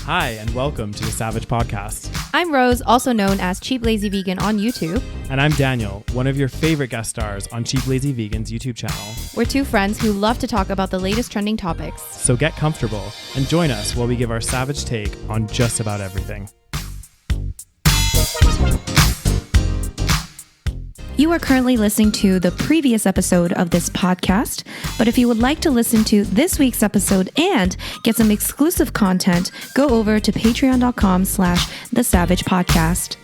Hi, and welcome to the SaVeg podcast. I'm Rose, also known as Cheap Lazy Vegan on YouTube. And I'm Daniel, one of your favorite guest stars on Cheap Lazy Vegan's YouTube channel. We're two friends who love to talk about the latest trending topics. So get comfortable and join us while we give our SaVeg take on just about everything. You are currently listening to the previous episode of this podcast, but if you would like to listen to this week's episode and get some exclusive content, go over to patreon.com/thesavagepodcast.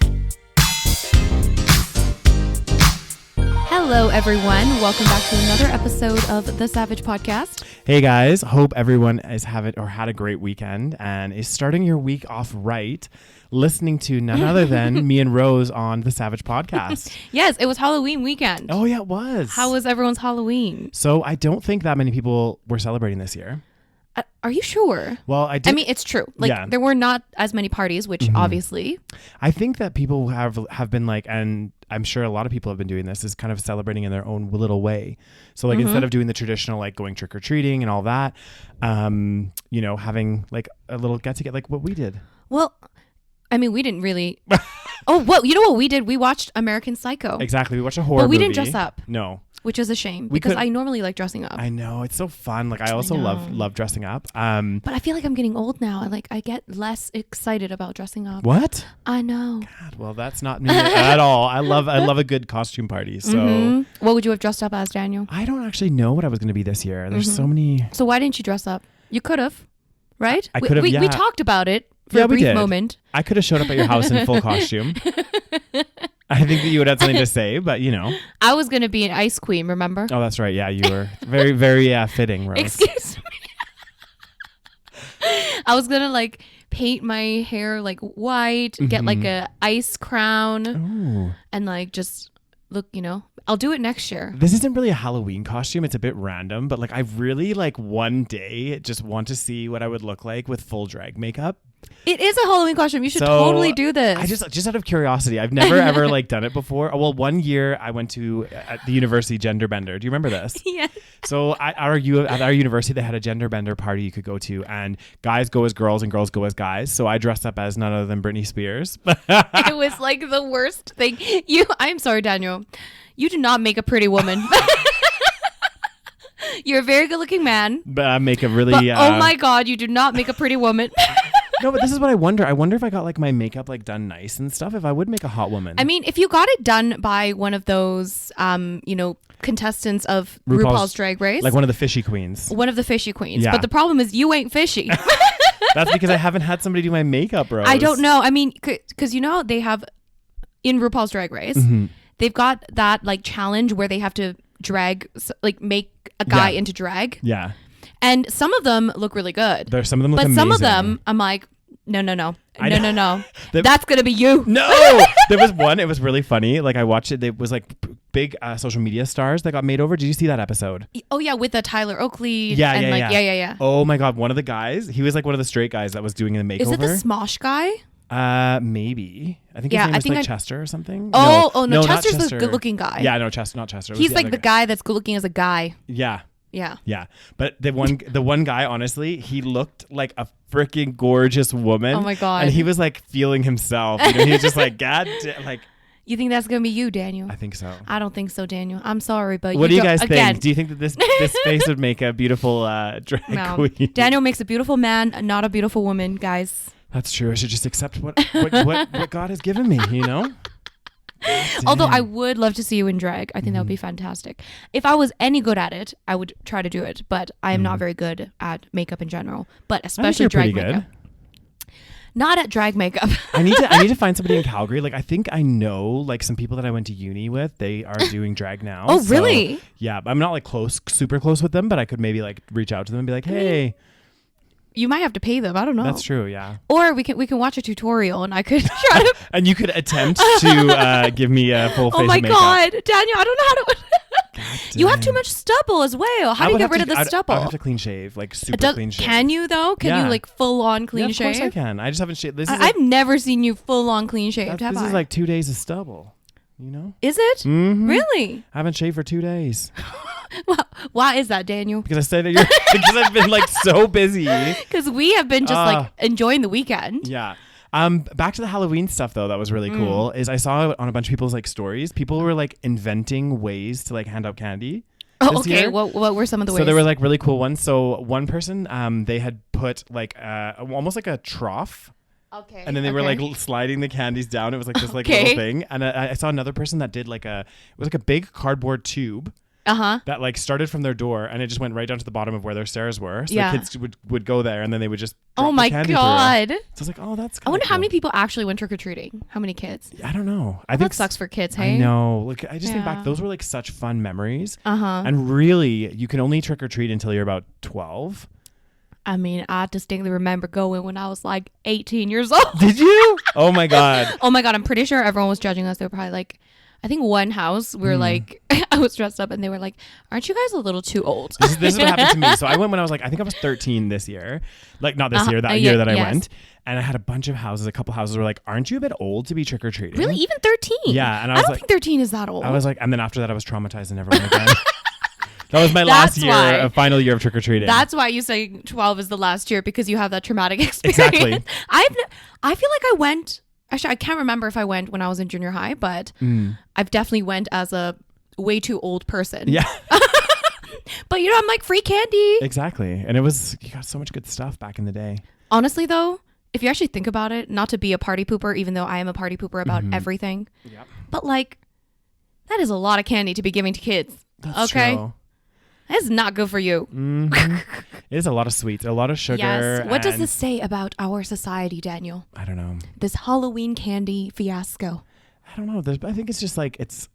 Hello, everyone. Welcome back to another episode of the SaVeg podcast. Hey guys, hope everyone had a great weekend and is starting your week off right, listening to none other than me and Rose on the SaVeg podcast. Yes, it was Halloween weekend. Oh yeah, it was. How was everyone's Halloween? So I don't think that many people were celebrating this year. Are you sure? Well, I mean, it's true. There were not as many parties, which obviously. I think that people have been like, and I'm sure a lot of people have been doing this, is kind of celebrating in their own little way. So like instead of doing the traditional like going trick or treating and all that, having like a little get together, like what we did. Well, I mean, we didn't really. Oh, well, you know what we did? We watched American Psycho. Exactly, we watched a horror movie. But we didn't dress up. No. Which is a shame because I normally like dressing up. I know, it's so fun. Like I also love dressing up. But I feel like I'm getting old now. I get less excited about dressing up. What? I know. God, well, that's not me at all. I love a good costume party. So What would you have dressed up as, Daniel? I don't actually know what I was going to be this year. There's so many. So why didn't you dress up? You could have, right? I could have. We talked about it for a brief moment. I could have showed up at your house in full costume. I think that you would have something to say, but you know. I was going to be an ice queen, remember? Oh, that's right. Yeah, you were very, very fitting, Rose. Excuse me. I was going to paint my hair white, get a ice crown, and just look, I'll do it next year. This isn't really a Halloween costume. It's a bit random, but I really one day just want to see what I would look like with full drag makeup. It is a Halloween costume. You should totally do this. I just out of curiosity, I've never ever done it before. Well, one year I went to at the university gender bender. Do you remember this? Yes. So at our university, they had a gender bender party you could go to, and guys go as girls and girls go as guys. So I dressed up as none other than Britney Spears. It was the worst thing. I'm sorry, Daniel. You do not make a pretty woman. You're a very good-looking man. But I make a really. Oh my God, you do not make a pretty woman. No, but this is what I wonder. I wonder if I got my makeup done nice and stuff, if I would make a hot woman. I mean, if you got it done by one of those, contestants of RuPaul's Drag Race. Like one of the fishy queens. One of the fishy queens. Yeah. But the problem is you ain't fishy. That's because I haven't had somebody do my makeup, Rose. I don't know. I mean, because they have, in RuPaul's Drag Race, they've got that challenge where they have to make a guy into drag. Yeah. And some of them look really good. Some of them look amazing. But some of them, I'm like, no. That's going to be you. No. There was one, it was really funny. I watched it. It was big social media stars that got made over. Did you see that episode? Oh, yeah. With Tyler Oakley. Yeah. Oh, my God. One of the guys, he was one of the straight guys that was doing the makeover. Is it the Smosh guy? Maybe. I think his name was Chester or something. No, Chester's the good-looking guy. Yeah, no, not Chester. He's the guy that's good-looking as a guy. Yeah. Yeah. But the one guy, honestly, he looked like a freaking gorgeous woman. Oh my God. And he was feeling himself. He was just God damn, You think that's going to be you, Daniel? I think so. I don't think so, Daniel. I'm sorry, but what do you guys think? Do you think that this face would make a beautiful drag queen? Daniel makes a beautiful man, not a beautiful woman, guys. That's true. I should just accept what God has given me, Although I would love to see you in drag. I think that would be fantastic. If I was any good at it, I would try to do it. But I am not very good at makeup in general. But especially drag makeup. Not at drag makeup. I need to find somebody in Calgary. I think I know some people that I went to uni with. They are doing drag now. Oh, really? Yeah, I'm not super close with them, but I could maybe reach out to them and be like, hey. You might have to pay them. I don't know. That's true, yeah. Or we can watch a tutorial and I could try to... And you could attempt to give me a full face of makeup. Oh my God. Daniel, I don't know how to... You have too much stubble as well. How do you get rid of the stubble? I have to clean shave, super clean shave. Can you though? Can you full on clean shave? Of course I can. I just haven't shaved. I've never seen you full on clean shaved, have I? This is 2 days of stubble. Is it? Mm-hmm. Really? I haven't shaved for 2 days. Why is that, Daniel? Because I said because I've been like so busy. Because we have been just like enjoying the weekend. Yeah. Back to the Halloween stuff though, that was really cool. Is I saw on a bunch of people's like stories, people were like inventing ways to like hand out candy. Oh, okay. What were some of the ways? So there were like really cool ones. So one person, they had put like almost like a trough. Okay. And then they were like sliding the candies down. It was like this like little thing. And I saw another person that did like it was like a big cardboard tube. That like started from their door and it just went right down to the bottom of where their stairs were. So the kids would go there and then they would just drop the candy God. through. So I was like, oh, that's I wonder how many people actually went trick-or-treating. How many kids? I don't know. I think think that sucks for kids, hey? I know. Like I just think back, those were like such fun memories. And really, you can only trick-or-treat until you're about 12. I mean, I distinctly remember going when I was like 18 years old. Did you? Oh my God. Oh my God. I'm pretty sure everyone was judging us. They were probably like, I think one house we were like, I was dressed up and they were like, aren't you guys a little too old? This is what happened to me. So I went when I was like, I think I was 13 this year. Like not this year, that year that I went. And I had a bunch of houses, a couple houses were like, aren't you a bit old to be trick-or-treating? Really? Even 13? Yeah. And I don't like, think 13 is that old. I was like, and then after that I was traumatized and never went again. That was my last year, final year of trick-or-treating. That's why you say 12 is the last year, because you have that traumatic experience. Exactly. I feel like I went, actually I can't remember if I went when I was in junior high, but I've definitely went as a way too old person. Yeah. But I'm like, free candy. Exactly. And you got so much good stuff back in the day. Honestly though, if you actually think about it, not to be a party pooper, even though I am a party pooper about everything, but like, that is a lot of candy to be giving to kids. That's true. That's not good for you. It is a lot of sweets, a lot of sugar. Yes. What does this say about our society, Daniel? I don't know. This Halloween candy fiasco. I don't know. I think it's just like, it's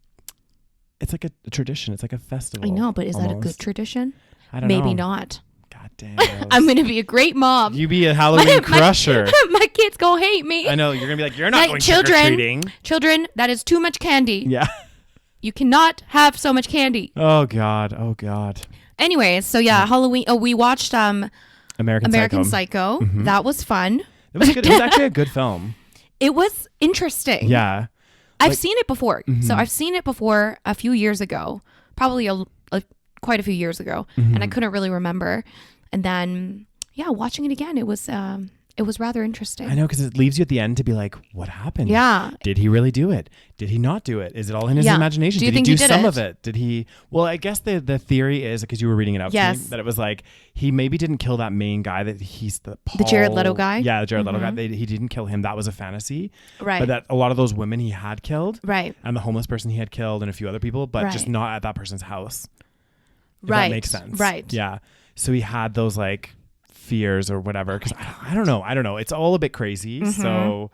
like a tradition. It's like a festival. I know, but is that a good tradition? I don't know. Maybe not. God damn. I'm going to be a great mom. You be a Halloween crusher. My kids going to hate me. I know. You're going to be like, you're not going trick-or-treating. Children, that is too much candy. Yeah. You cannot have so much candy. Oh God. Anyways, so Halloween. Oh, we watched American Psycho. That was fun. It was good. It was actually a good film. It was interesting. Yeah. I've seen it before. So I've seen it before a few years ago, probably quite a few years ago, and I couldn't really remember. And then watching it again, it was rather interesting. I know, because it leaves you at the end to be like, what happened? Yeah. Did he really do it? Did he not do it? Is it all in his imagination? Did he do some of it? Did he? Well, I guess the theory is, because you were reading it out to me, that it was like, he maybe didn't kill that main guy, that he's the Jared Leto guy? Yeah, the Jared Leto guy. He didn't kill him. That was a fantasy. Right. But that a lot of those women he had killed. Right. And the homeless person he had killed and a few other people, but just not at that person's house. If right. that makes sense. Right. Yeah. So he had those like fears or whatever, because I don't know, it's all a bit crazy. So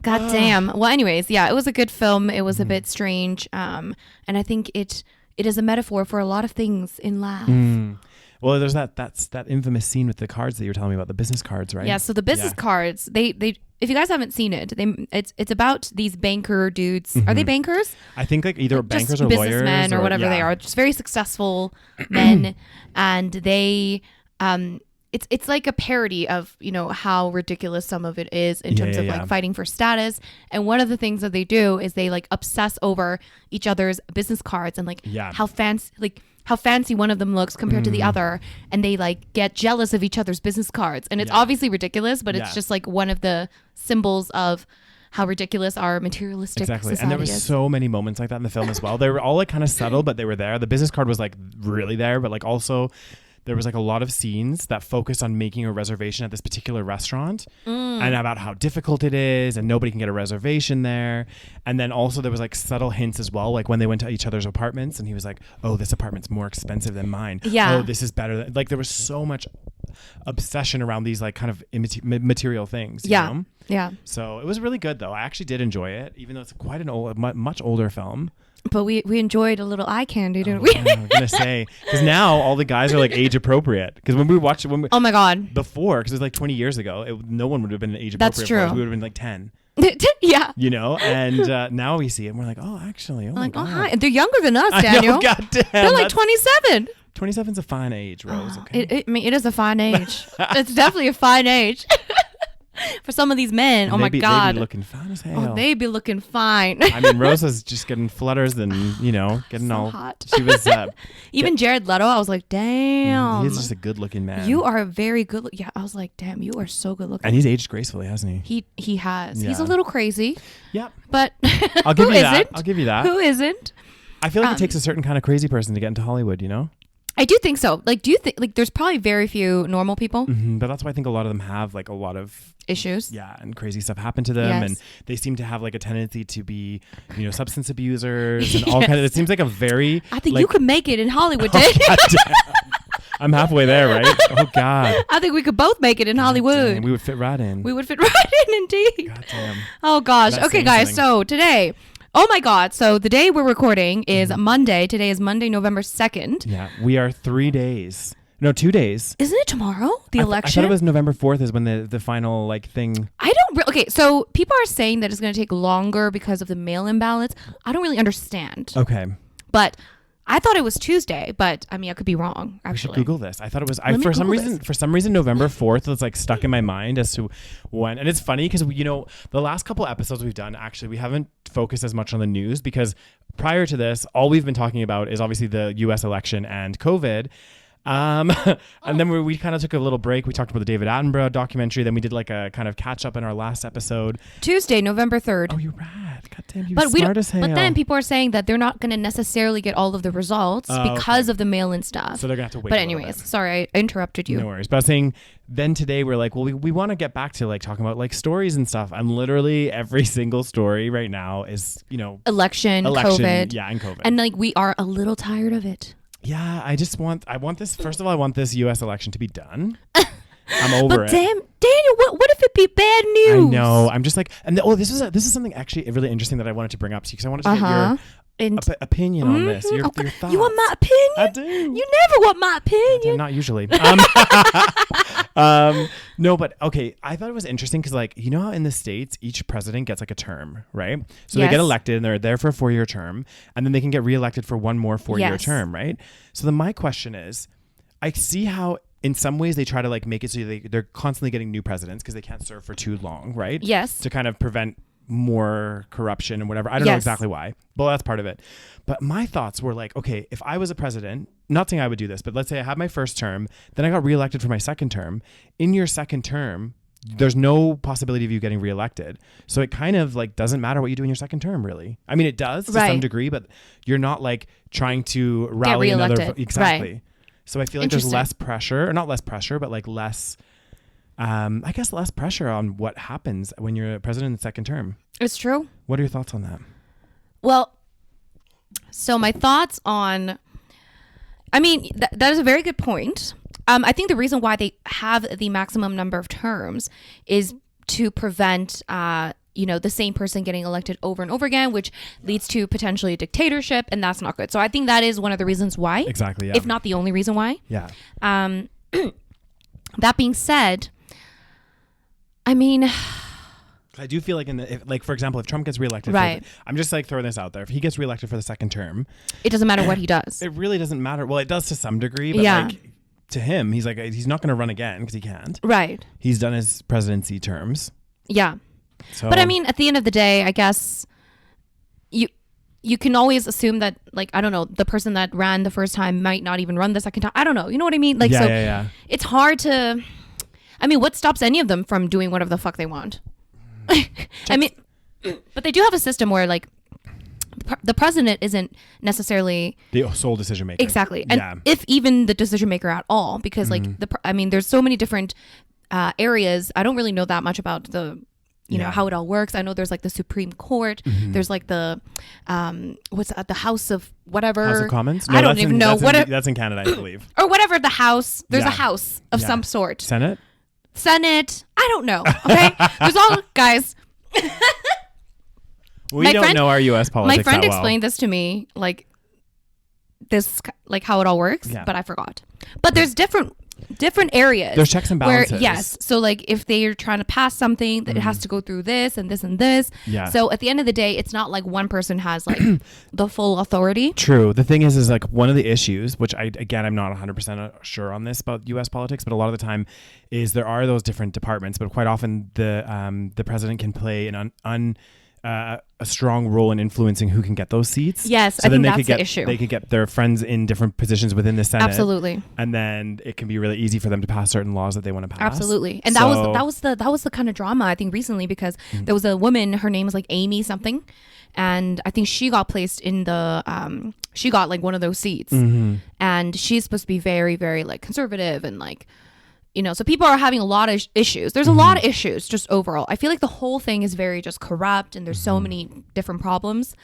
God damn. Well, anyways, it was a good film. It was a bit strange, and I think it is a metaphor for a lot of things in life. Well, there's that infamous scene with the cards that you were telling me about, the business cards, right? Yeah, so the business cards, they if you guys haven't seen it, it's about these banker dudes. Are they bankers? I think like either bankers or businessmen lawyers or whatever they are, just very successful men, and they it's like a parody of, how ridiculous some of it is in terms of like fighting for status. And one of the things that they do is they like obsess over each other's business cards and like how fancy one of them looks compared to the other, and they like get jealous of each other's business cards. And it's obviously ridiculous, but it's just like one of the symbols of how ridiculous our materialistic society and there were so many moments like that in the film as well. They were all like kind of subtle, but they were there. The business card was like really there, but like also there was like a lot of scenes that focused on making a reservation at this particular restaurant and about how difficult it is and nobody can get a reservation there. And then also there was like subtle hints as well, like when they went to each other's apartments and he was like, oh, this apartment's more expensive than mine. Yeah. Oh, this is better. Like there was so much obsession around these like kind of material things. You know? Yeah. So it was really good though. I actually did enjoy it, even though it's quite an much older film. But we enjoyed a little eye candy, didn't we? I'm gonna say, because now all the guys are like age appropriate. Because when we watched it, oh my god, before, because it was like 20 years ago, no one would have been age appropriate. That's true. For us. We would have been like 10. Yeah. And now we see it and we're like, oh, actually, oh my god. Hi. And they're younger than us, Daniel. I know, god damn. They're like 27. 27's a fine age, Rose. Okay. I mean, it is a fine age. It's definitely a fine age. For some of these men, And oh my God. They'd be looking fine as hell. Oh, they'd be looking fine. I mean, Rose was just getting flutters and, getting So all hot. She was Even Jared Leto, I was like, damn. He's just a good looking man. You are very good. Yeah, I was like, damn, you are so good looking. And he's aged gracefully, hasn't he? He has. Yeah. He's a little crazy. Yep. But I'll give who you that. isn't? I'll give you that. Who isn't? I feel like it takes a certain kind of crazy person to get into Hollywood, you know? I do think so. Like, do you think, like, there's probably very few normal people? Mm-hmm. But that's why I think a lot of them have, like, a lot of issues. Yeah, and crazy stuff happen to them. Yes. And they seem to have, like, a tendency to be, substance abusers and all kind of, it seems like a very... I think like, you could make it in Hollywood, Dick. I'm halfway there, right? Oh, God. I think we could both make it in Hollywood. Dang, we would fit right in. We would fit right in, indeed. God damn. Oh, gosh. That's Okay, guys. So today... Oh my God. So the day we're recording is Monday. Today is Monday, November 2nd. Yeah. We are 2 days. Isn't it tomorrow? The election? I thought it was November 4th is when the final thing. Okay, so people are saying that it's going to take longer because of the mail-in ballots. I don't really understand. Okay. But I thought it was Tuesday, but I mean, I could be wrong, actually. We should Google this. I thought it was, for some reason, November 4th was like stuck in my mind as to when. And it's funny because, the last couple episodes we've done, actually, we haven't focused as much on the news because prior to this, all we've been talking about is obviously the US election and COVID. And then we kind of took a little break. We talked about the David Attenborough documentary. Then we did like a kind of catch up in our last episode. Tuesday, November 3rd. Oh, you're right. God damn, you smart as hell. But then people are saying that they're not going to necessarily get all of the results because of the mail-in stuff. So they're going to have to wait. But anyways, sorry, I interrupted you. No worries. But I was saying then today we're like, well, we want to get back to like talking about like stories and stuff. And literally every single story right now is, election, COVID. Yeah, and COVID. And like we are a little tired of it. Yeah, I want this. First of all, I want this U.S. election to be done. I'm over it. Damn, Daniel, what if it be bad news? I know. I'm just like, and this is something actually really interesting that I wanted to bring up to you because I wanted to get your opinion on this. Your thoughts. You want my opinion? I do. You never want my opinion. Not usually. No, but okay. I thought it was interesting because, like, you know how in the States each president gets like a term, right? So they get elected and they're there for a 4-year term, and then they can get reelected for one more 4-year term, right? So then my question is, I see how in some ways they try to like make it so they're constantly getting new presidents because they can't serve for too long, right? Yes. To kind of prevent more corruption and whatever. I don't know exactly why, but that's part of it. But my thoughts were like, okay, if I was a president, not saying I would do this, but let's say I had my first term, then I got reelected for my second term. In your second term, there's no possibility of you getting reelected. So it kind of like doesn't matter what you do in your second term, really. I mean, it does to some degree, but you're not like trying to rally another. Exactly. Right. So I feel like there's less pressure, or not less pressure, but like less, I guess less pressure on what happens when you're a president in the second term. It's true. What are your thoughts on that? Well, so my thoughts on, I mean, that is a very good point. I think the reason why they have the maximum number of terms is to prevent, the same person getting elected over and over again, which leads to potentially a dictatorship, and that's not good. So I think that is one of the reasons why. Exactly, yeah. If not the only reason why. Yeah. That being said, I mean, I do feel like for example, if Trump gets reelected, I'm just like throwing this out there. If he gets reelected for the second term, it doesn't matter what he does. It really doesn't matter. Well, it does to some degree, but like to him, he's not going to run again because he can't. Right. He's done his presidency terms. Yeah. So, but I mean, at the end of the day, I guess you can always assume that, like, I don't know, the person that ran the first time might not even run the second time. I don't know. You know what I mean? Like, it's hard to, I mean, what stops any of them from doing whatever the fuck they want? I mean, but they do have a system where, like, the president isn't necessarily the sole decision maker. Exactly. And if even the decision maker at all, because like there's so many different areas. I don't really know that much about the, you know, how it all works. I know there's like the Supreme Court. There's like the, what's that? The House of whatever. House of Commons? No, I don't even know. That's in Canada, I believe. Or whatever the house. There's a house of some sort. Senate? I don't know. Okay. There's all, guys. We don't know our U.S. politics. My friend explained this to me, like how it all works, but I forgot. But there's different different areas. There's checks and balances. Yes. So like if they're trying to pass something, that it has to go through this and this and this. Yeah. So at the end of the day, it's not like one person has like the full authority. True. The thing is like one of the issues, which I'm not 100% sure on this about U.S. politics, but a lot of the time is there are those different departments, but quite often the president can play a strong role in influencing who can get those seats. Yes, so I think that's the issue. They could get their friends in different positions within the Senate. Absolutely. And then it can be really easy for them to pass certain laws that they want to pass. Absolutely. And that was the kind of drama I think recently, because there was a woman, her name was like Amy something, and I think she got placed in the she got like one of those seats. And she's supposed to be very, very like conservative and like, you know, so people are having a lot of issues. There's a lot of issues just overall. I feel like the whole thing is very just corrupt, and there's so many different problems.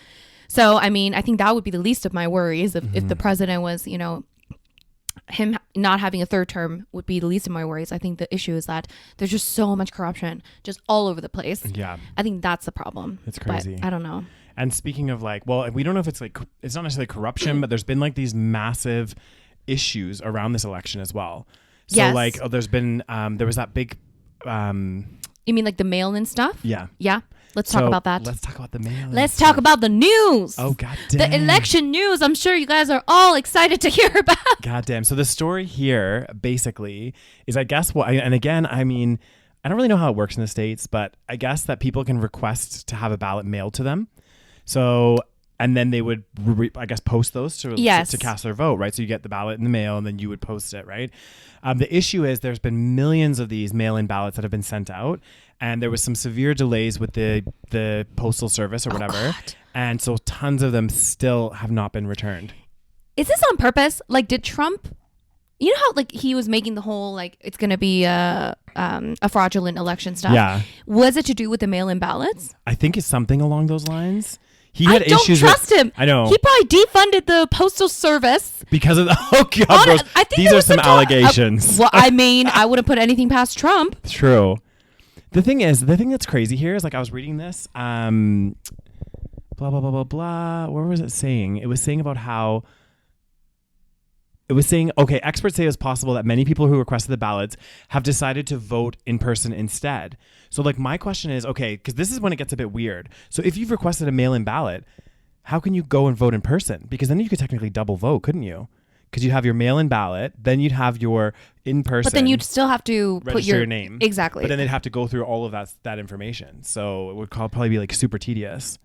So, I mean, I think that would be the least of my worries if the president was, you know, him not having a third term would be the least of my worries. I think the issue is that there's just so much corruption just all over the place. Yeah. I think that's the problem. It's crazy. But I don't know. And speaking of like, well, we don't know if it's like, it's not necessarily corruption, but there's been like these massive issues around this election as well. So yes. like, there's been, there was that big, you mean like the mail-in stuff? Yeah. Yeah. Let's talk about that. Let's talk about the mail-in. Let's talk about the news. Oh, goddamn. The election news. I'm sure you guys are all excited to hear about. Goddamn. So the story here basically is, I guess, and again, I mean, I don't really know how it works in the States, but I guess that people can request to have a ballot mailed to them. So, and then they would, I guess, post those to cast their vote, right? So you get the ballot in the mail and then you would post it, right? The issue is there's been millions of these mail-in ballots that have been sent out, and there was some severe delays with the postal service or whatever. And so tons of them still have not been returned. Is this on purpose? Like, did Trump, you know how like he was making the whole like it's going to be a fraudulent election stuff? Yeah. Was it to do with the mail-in ballots? I think it's something along those lines. He had I don't issues trust him. I know. He probably defunded the postal service. Because of God, I think these are some allegations. Well, I mean, I wouldn't put anything past Trump. True. The thing that's crazy here is like I was reading this, blah, blah, blah, blah, blah. What was it saying? It was saying about how okay, experts say it's possible that many people who requested the ballots have decided to vote in person instead. So like my question is, okay, because this is when it gets a bit weird. So if you've requested a mail-in ballot, how can you go and vote in person? Because then you could technically double vote, couldn't you? Because you have your mail-in ballot, then you'd have your in-person. But then you'd still have to put your name. Exactly. But then they'd have to go through all of that information. So it would probably be like super tedious.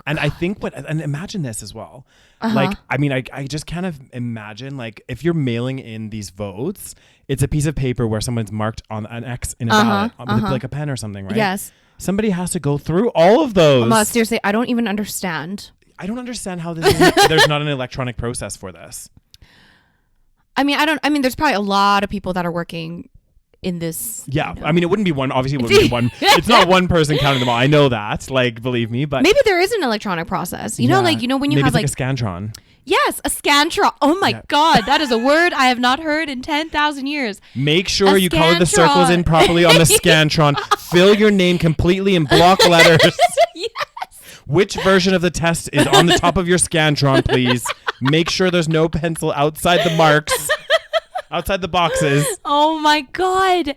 And I think and imagine this as well. Like, I mean, I just kind of imagine like if you're mailing in these votes, it's a piece of paper where someone's marked on an X in a ballot with like a pen or something, right? Yes. Somebody has to go through all of those. Seriously, I don't even understand. I don't understand how there's not an electronic process for this. I mean, there's probably a lot of people that are working in this. Yeah. I mean, it wouldn't be one. Obviously, it wouldn't be one. It's not one person counting them all. I know that. Like, believe me. But maybe there is an electronic process. You know, like, you know, when you maybe have it's like a Scantron. Yes, a Scantron. Oh my God. That is a word I have not heard in 10,000 years. Make sure you color the circles in properly on the Scantron. Fill your name completely in block letters. Yes. Which version of the test is on the top of your Scantron, please? Make sure there's no pencil outside the marks. Outside the boxes. Oh my God.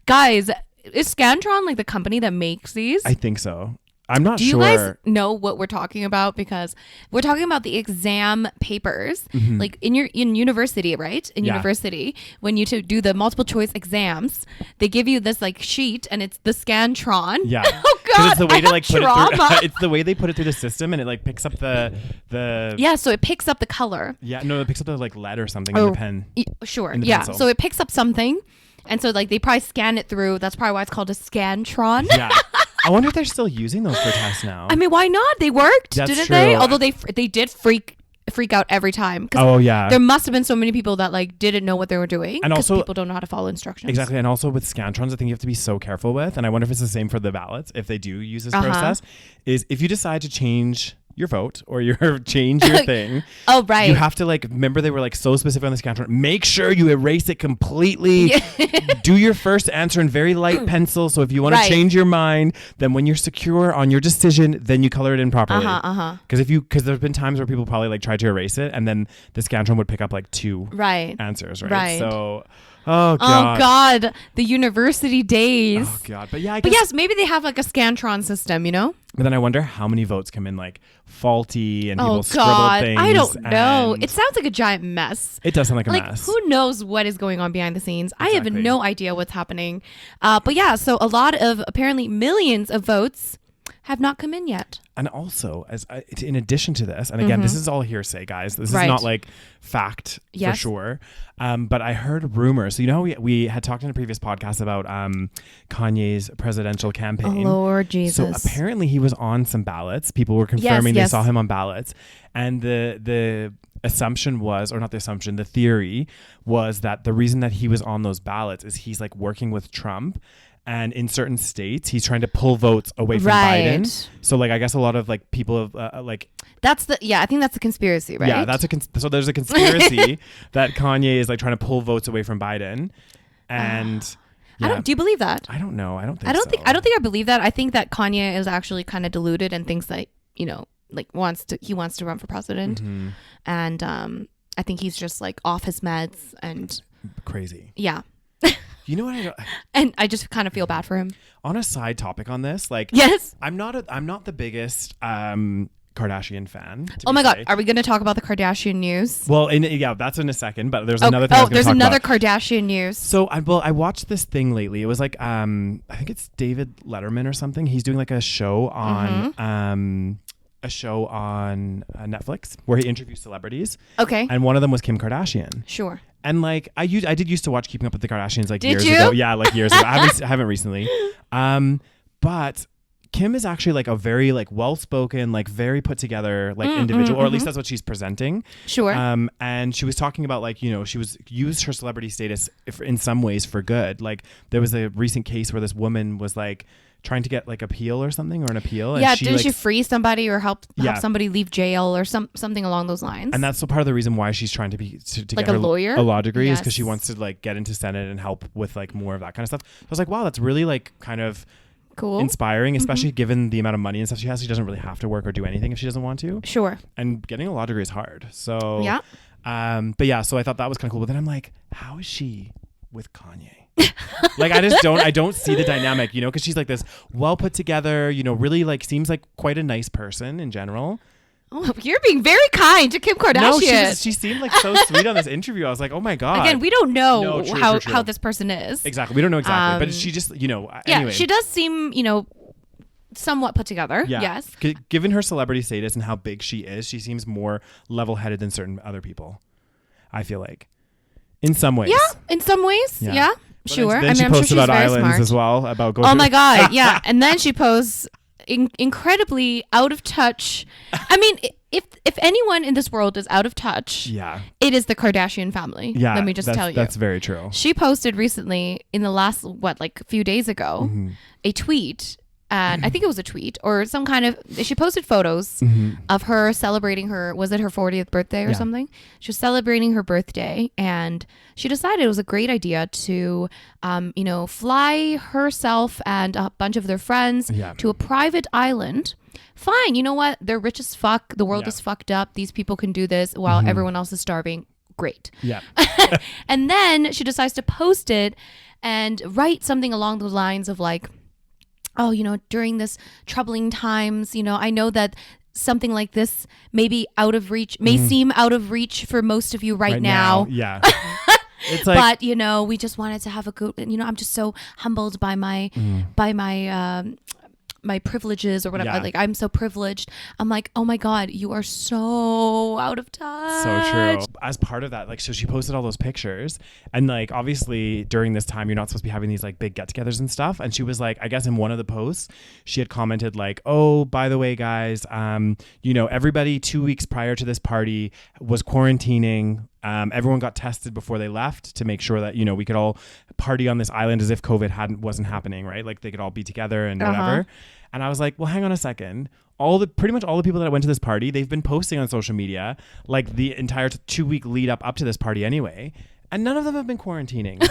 Guys, is Scantron like the company that makes these? I think so. I'm not sure. Do you guys know what we're talking about? Because we're talking about the exam papers, like in university, right? In university, when you do the multiple choice exams, they give you this like sheet, and it's the Scantron. Yeah. Oh God, it's the way to like put trauma. it through. It's the way they put it through the system, and it like picks up the. Yeah, so it picks up the color. Yeah, no, it picks up the like lead or something in the pen. Sure. Yeah. Pencil. So it picks up something, and so like they probably scan it through. That's probably why it's called a Scantron. Yeah. I wonder if they're still using those for tests now. I mean, why not? They worked, didn't true. they? Although they did freak out every time. Oh yeah. There must have been so many people that like didn't know what they were doing, and also people don't know how to follow instructions. Exactly, and also with Scantrons, I think you have to be so careful with. And I wonder if it's the same for the ballots if they do use this process. Is if you decide to change your vote or your change your thing. Oh, right. You have to like, remember they were like so specific on this counter. Make sure you erase it completely. Do your first answer in very light pencil. So if you want to change your mind, then when you're secure on your decision, then you color it in properly. Because there's been times where people probably like tried to erase it and then the Scantron would pick up like 2 answers, right? So oh god, the university days. Oh god, but yeah, but yes, maybe they have like a Scantron system, you know. But then I wonder how many votes come in like faulty and people scribbled things. I don't know. It sounds like a giant mess. It does sound like a mess. Who knows what is going on behind the scenes? Exactly. I have no idea what's happening. But yeah, so a lot of apparently millions of votes have not come in yet. And also, in addition to this, and again, this is all hearsay, guys. This is not like fact for sure. But I heard rumors. So, you know, we had talked in a previous podcast about Kanye's presidential campaign. Oh, Lord Jesus. So apparently he was on some ballots. People were confirming they saw him on ballots. And the assumption was, or not the assumption, the theory was that the reason that he was on those ballots is he's like working with Trump. And in certain states, he's trying to pull votes away from Biden. So, like, I guess a lot of like people like that's the I think that's the conspiracy, right? Yeah, that's so there's a conspiracy that Kanye is like trying to pull votes away from Biden, and do you believe that? I don't know. I don't think I believe that. I think that Kanye is actually kind of deluded and thinks that like he wants to run for president, and I think he's just like off his meds and crazy. Yeah. You know what? And I just kind of feel bad for him. On a side topic on this, like, yes, I'm not the biggest Kardashian fan. Oh my God, are we going to talk about the Kardashian news? Well, that's in a second. But there's another thing. There's another Kardashian news. So I watched this thing lately. It was like I think it's David Letterman or something. He's doing like a show on Netflix where he interviews celebrities. Okay. And one of them was Kim Kardashian. Sure. And like I did used to watch Keeping Up with the Kardashians like years ago. Yeah, like years ago. I haven't recently. But Kim is actually like a very like well-spoken, like very put together like individual, or at least that's what she's presenting. Sure. And she was talking about like, she was used her celebrity status in some ways for good. Like there was a recent case where this woman was like trying to get like appeal or something, or an appeal. Yeah, and didn't she free somebody or help somebody leave jail or something along those lines? And that's part of the reason why she's trying to like get a lawyer, a law degree, is because she wants to like get into Senate and help with like more of that kind of stuff. So I was like, wow, that's really like kind of cool, inspiring, especially given the amount of money and stuff she has. She doesn't really have to work or do anything if she doesn't want to. Sure. And getting a law degree is hard. So yeah. But yeah, so I thought that was kind of cool. But then I'm like, how is she with Kanye? Like I don't see the dynamic, because she's like this well put together, really like seems like quite a nice person in general. Oh, you're being very kind to Kim Kardashian. No, she seemed like so sweet on this interview. I was like, oh my God. Again, we don't know how this person is. Exactly. We don't know exactly. But she just, anyway. She does seem, somewhat put together. Yeah. Yes. Given her celebrity status and how big she is, she seems more level-headed than certain other people, I feel like. In some ways. Yeah, in some ways. Yeah. Sure. Then she posts about islands as well. About going. Oh my God! Yeah, and then she posts incredibly out of touch. I mean, if anyone in this world is out of touch, it is the Kardashian family. Yeah, let me just tell you. That's very true. She posted recently in the last a few days ago, a tweet. And I think it was a tweet or some kind of, she posted photos of her celebrating was it her 40th birthday or something? She was celebrating her birthday, and she decided it was a great idea to, fly herself and a bunch of their friends to a private island. Fine. You know what? They're rich as fuck. The world is fucked up. These people can do this while everyone else is starving. Great. Yeah. And then she decides to post it and write something along the lines of like, oh, during this troubling times, I know that something like this may be out of reach, may seem out of reach for most of you right now. Yeah. It's like, but, we just wanted to have a good, I'm just so humbled by my my privileges or whatever. Yeah. Like, I'm so privileged. I'm like, oh my God, you are so out of touch. So true. As part of that, like, so she posted all those pictures, and like, obviously during this time, you're not supposed to be having these like big get-togethers and stuff. And she was like, I guess in one of the posts, she had commented like, oh, by the way, guys, everybody 2 weeks prior to this party was quarantining Everyone got tested before they left to make sure that, you know, we could all party on this island as if COVID wasn't happening, right? Like they could all be together and whatever. And I was like, well, hang on a second. Pretty much all the people that went to this party, they've been posting on social media like the entire 2-week lead up to this party anyway. And none of them have been quarantining.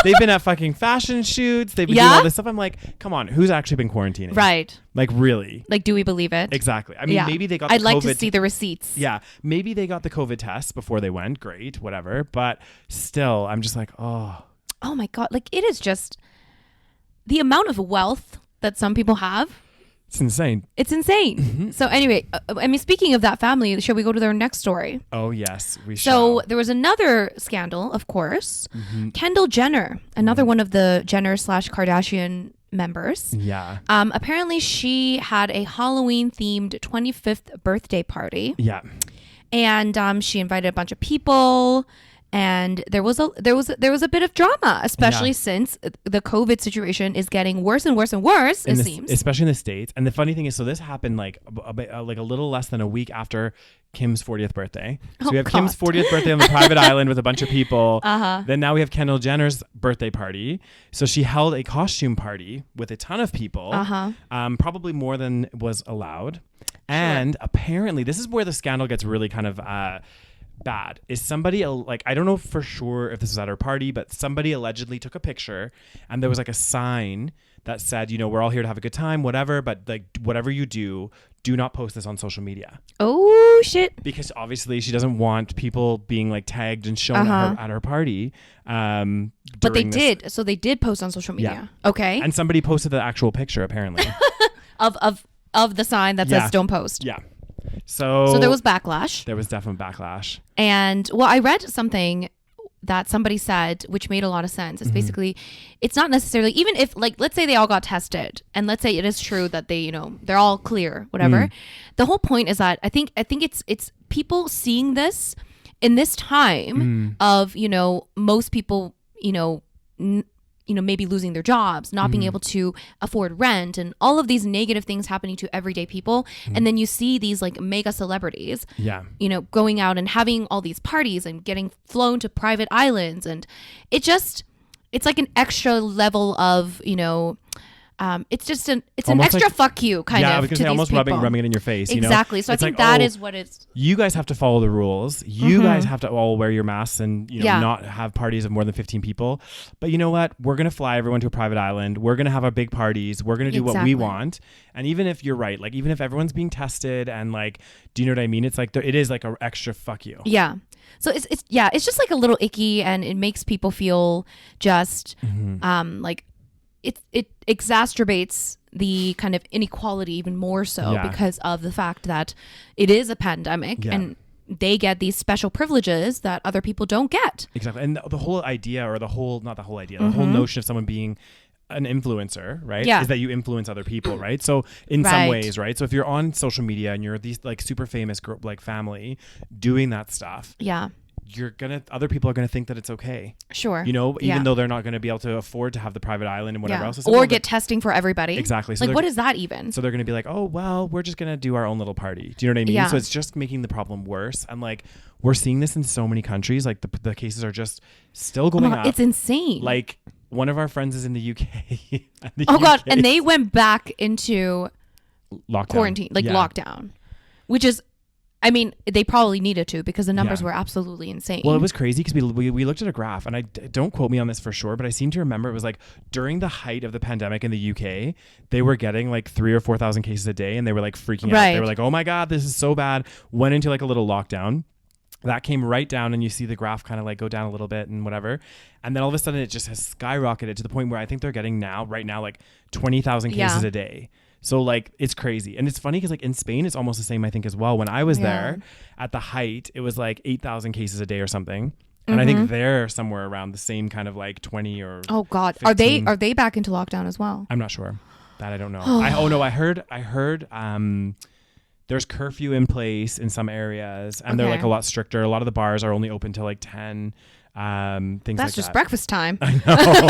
They've been at fucking fashion shoots. They've been doing all this stuff. I'm like, come on, who's actually been quarantining? Right. Like, really? Like, do we believe it? Exactly. I mean, maybe they got the I'd like to see the receipts. Yeah. Maybe they got the COVID test before they went. Great, whatever. But still, I'm just like, oh. Oh my God. Like, it is just the amount of wealth that some people have. It's insane. It's insane. Mm-hmm. So anyway, I mean, speaking of that family, shall we go to their next story? Oh, yes, we shall. So there was another scandal, of course. Mm-hmm. Kendall Jenner, another one of the Jenner/Kardashian members. Yeah. Apparently, she had a Halloween-themed 25th birthday party. Yeah. And she invited a bunch of people. And there was a bit of drama, especially since the COVID situation is getting worse and worse and worse. It seems, especially in the States. And the funny thing is, so this happened like a little less than a week after Kim's 40th birthday. So we have Kim's 40th birthday on the private island with a bunch of people. Then now we have Kendall Jenner's birthday party. So she held a costume party with a ton of people, probably more than was allowed. And apparently, this is where the scandal gets really kind of bad. Is somebody like, I don't know for sure if this was at her party, but somebody allegedly took a picture and there was like a sign that said, you know, we're all here to have a good time, whatever, but like whatever you do not post this on social media. Oh shit. Because obviously she doesn't want people being like tagged and shown at her party. But they did. So they did post on social media. Yeah. Okay. And somebody posted the actual picture apparently. of the sign that says don't post. Yeah. So there was backlash. There was definitely backlash. And well, I read something that somebody said, which made a lot of sense. It's basically, it's not necessarily, even if like, let's say they all got tested and let's say it is true that they, you know, they're all clear, whatever. The whole point is that I think it's people seeing this in this time of, you know, most people, maybe losing their jobs, not being able to afford rent and all of these negative things happening to everyday people. And then you see these like mega celebrities, going out and having all these parties and getting flown to private islands. And it's like an extra level of, it's an extra like, fuck you kind of. Yeah, because they're almost rubbing it in your face. Exactly. So I think that is what it's. You guys have to follow the rules. You guys have to all wear your masks and not have parties of more than 15 people. But you know what? We're gonna fly everyone to a private island. We're gonna have our big parties. We're gonna do what we want. And even if you're right, like even if everyone's being tested and like, do you know what I mean? It's like it is like an extra fuck you. Yeah. So it's just like a little icky, and it makes people feel just like. It exacerbates the kind of inequality even more so because of the fact that it is a pandemic and they get these special privileges that other people don't get. Exactly. And the whole idea, or the whole notion of someone being an influencer, right? Is that you influence other people, right? So in some ways, right? So if you're on social media and you're these like super famous group, like family doing that stuff. Yeah. Other people are gonna think that it's okay. Sure. Even though they're not gonna be able to afford to have the private island and whatever else. Or get testing for everybody. Exactly. So like, what is that even? So they're gonna be like, oh, well, we're just gonna do our own little party. Do you know what I mean? Yeah. So it's just making the problem worse. And like, we're seeing this in so many countries. Like the cases are just still going up. It's insane. Like one of our friends is in the UK. God. And they went back into quarantine, lockdown, which is, I mean, they probably needed to because the numbers were absolutely insane. Well, it was crazy because we looked at a graph, and don't quote me on this for sure, but I seem to remember it was like during the height of the pandemic in the UK, they were getting like 3,000 or 4,000 cases a day, and they were like freaking out. They were like, oh my God, this is so bad. Went into like a little lockdown. That came right down, and you see the graph kind of like go down a little bit and whatever. And then all of a sudden it just has skyrocketed to the point where I think they're getting right now like 20,000 cases a day. So like it's crazy. And it's funny because like in Spain it's almost the same, I think, as well. When I was there at the height, it was like 8,000 cases a day or something. And I think they're somewhere around the same kind of like 20 or oh God. 15. Are they back into lockdown as well? I'm not sure. That I don't know. I heard there's curfew in place in some areas, and they're like a lot stricter. A lot of the bars are only open till like 10. Things that's like just that. breakfast time. I know.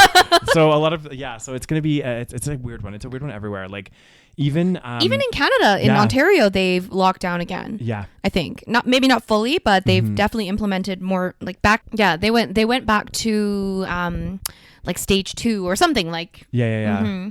So a lot of so it's gonna be it's a weird one. It's a weird one everywhere. Like even in Canada, in Ontario, they've locked down again. Yeah, I think maybe not fully, but they've definitely implemented more like back. Yeah, they went back to like stage 2 or something like. Yeah. Mm-hmm.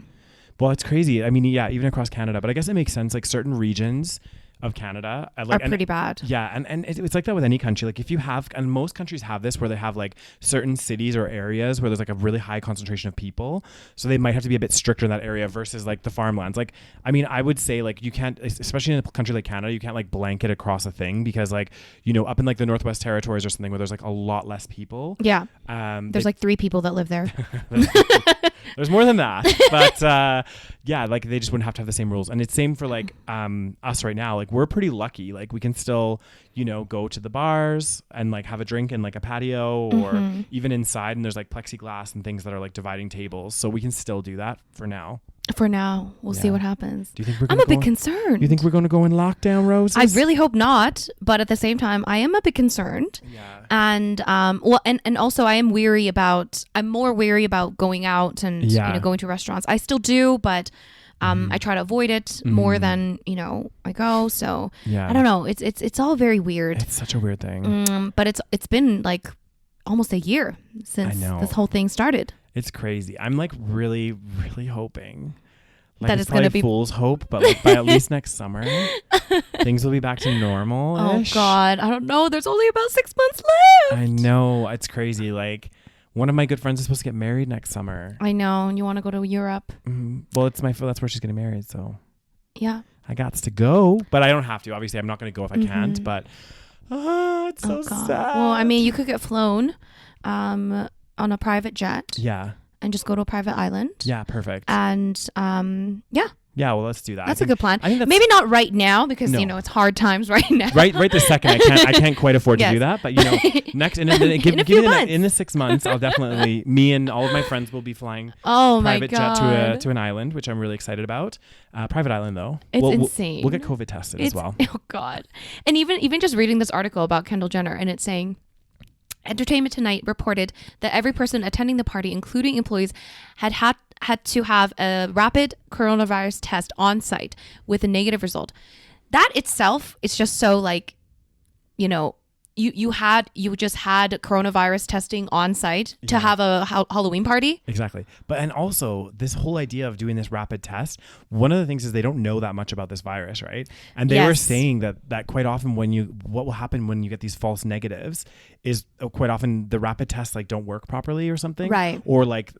Well, it's crazy. I mean, yeah, even across Canada, but I guess it makes sense. Like certain regions of Canada are pretty bad. Yeah, and it's like that with any country. Like if you have, and most countries have this, where they have like certain cities or areas where there's like a really high concentration of people, so they might have to be a bit stricter in that area versus like the farmlands. Like, I mean, I would say like you can't, especially in a country like Canada, you can't like blanket across a thing because like, you know, up in like the Northwest Territories or something where there's like a lot less people. Yeah. There's like 3 people that live there. There's more than that, but yeah, like they just wouldn't have to have the same rules. And it's same for like us right now. Like we're pretty lucky. Like we can still, you know, go to the bars and like have a drink in like a patio or even inside, and there's like plexiglass and things that are like dividing tables, so we can still do that for now. We'll see what happens. Do you think I'm a bit concerned. You think we're going to go in lockdown, Roses? I really hope not, but at the same time, I am a bit concerned. Yeah. And and also I'm more weary about going out and you know, going to restaurants. I still do, but I try to avoid it more than, you know, I go. So I don't know. It's all very weird. It's such a weird thing. But it's been like almost a year since this whole thing started. It's crazy. I'm like really, really hoping like that it's going to be fool's hope, but like by at least next summer, things will be back to normal. Oh God, I don't know. There's only about 6 months left. I know, it's crazy. Like one of my good friends is supposed to get married next summer. I know, and you want to go to Europe. Well, that's where she's getting married. So yeah, I got to go, but I don't have to. Obviously, I'm not going to go if I can't. But it's so sad. Well, I mean, you could get flown on a private jet. Yeah. And just go to a private island. Yeah, perfect. And yeah. Yeah, well, let's do that. That's a good plan. Maybe not right now because you know it's hard times right now. Right this second, I can't quite afford to do that. But you know, next in the 6 months, I'll definitely. Me and all of my friends will be flying. Private jet to an island, which I'm really excited about. Private island though. It's insane. We'll get COVID tested as well. Oh God! And even just reading this article about Kendall Jenner, and it's saying, Entertainment Tonight reported that every person attending the party, including employees, had to have a rapid coronavirus test on site with a negative result. That itself is just so like, you know, you just had coronavirus testing on site to have a Halloween party. Exactly. But and also this whole idea of doing this rapid test, one of the things is they don't know that much about this virus, right? And they were saying that quite often what will happen when you get these false negatives is quite often the rapid tests like don't work properly or something. Right. Or like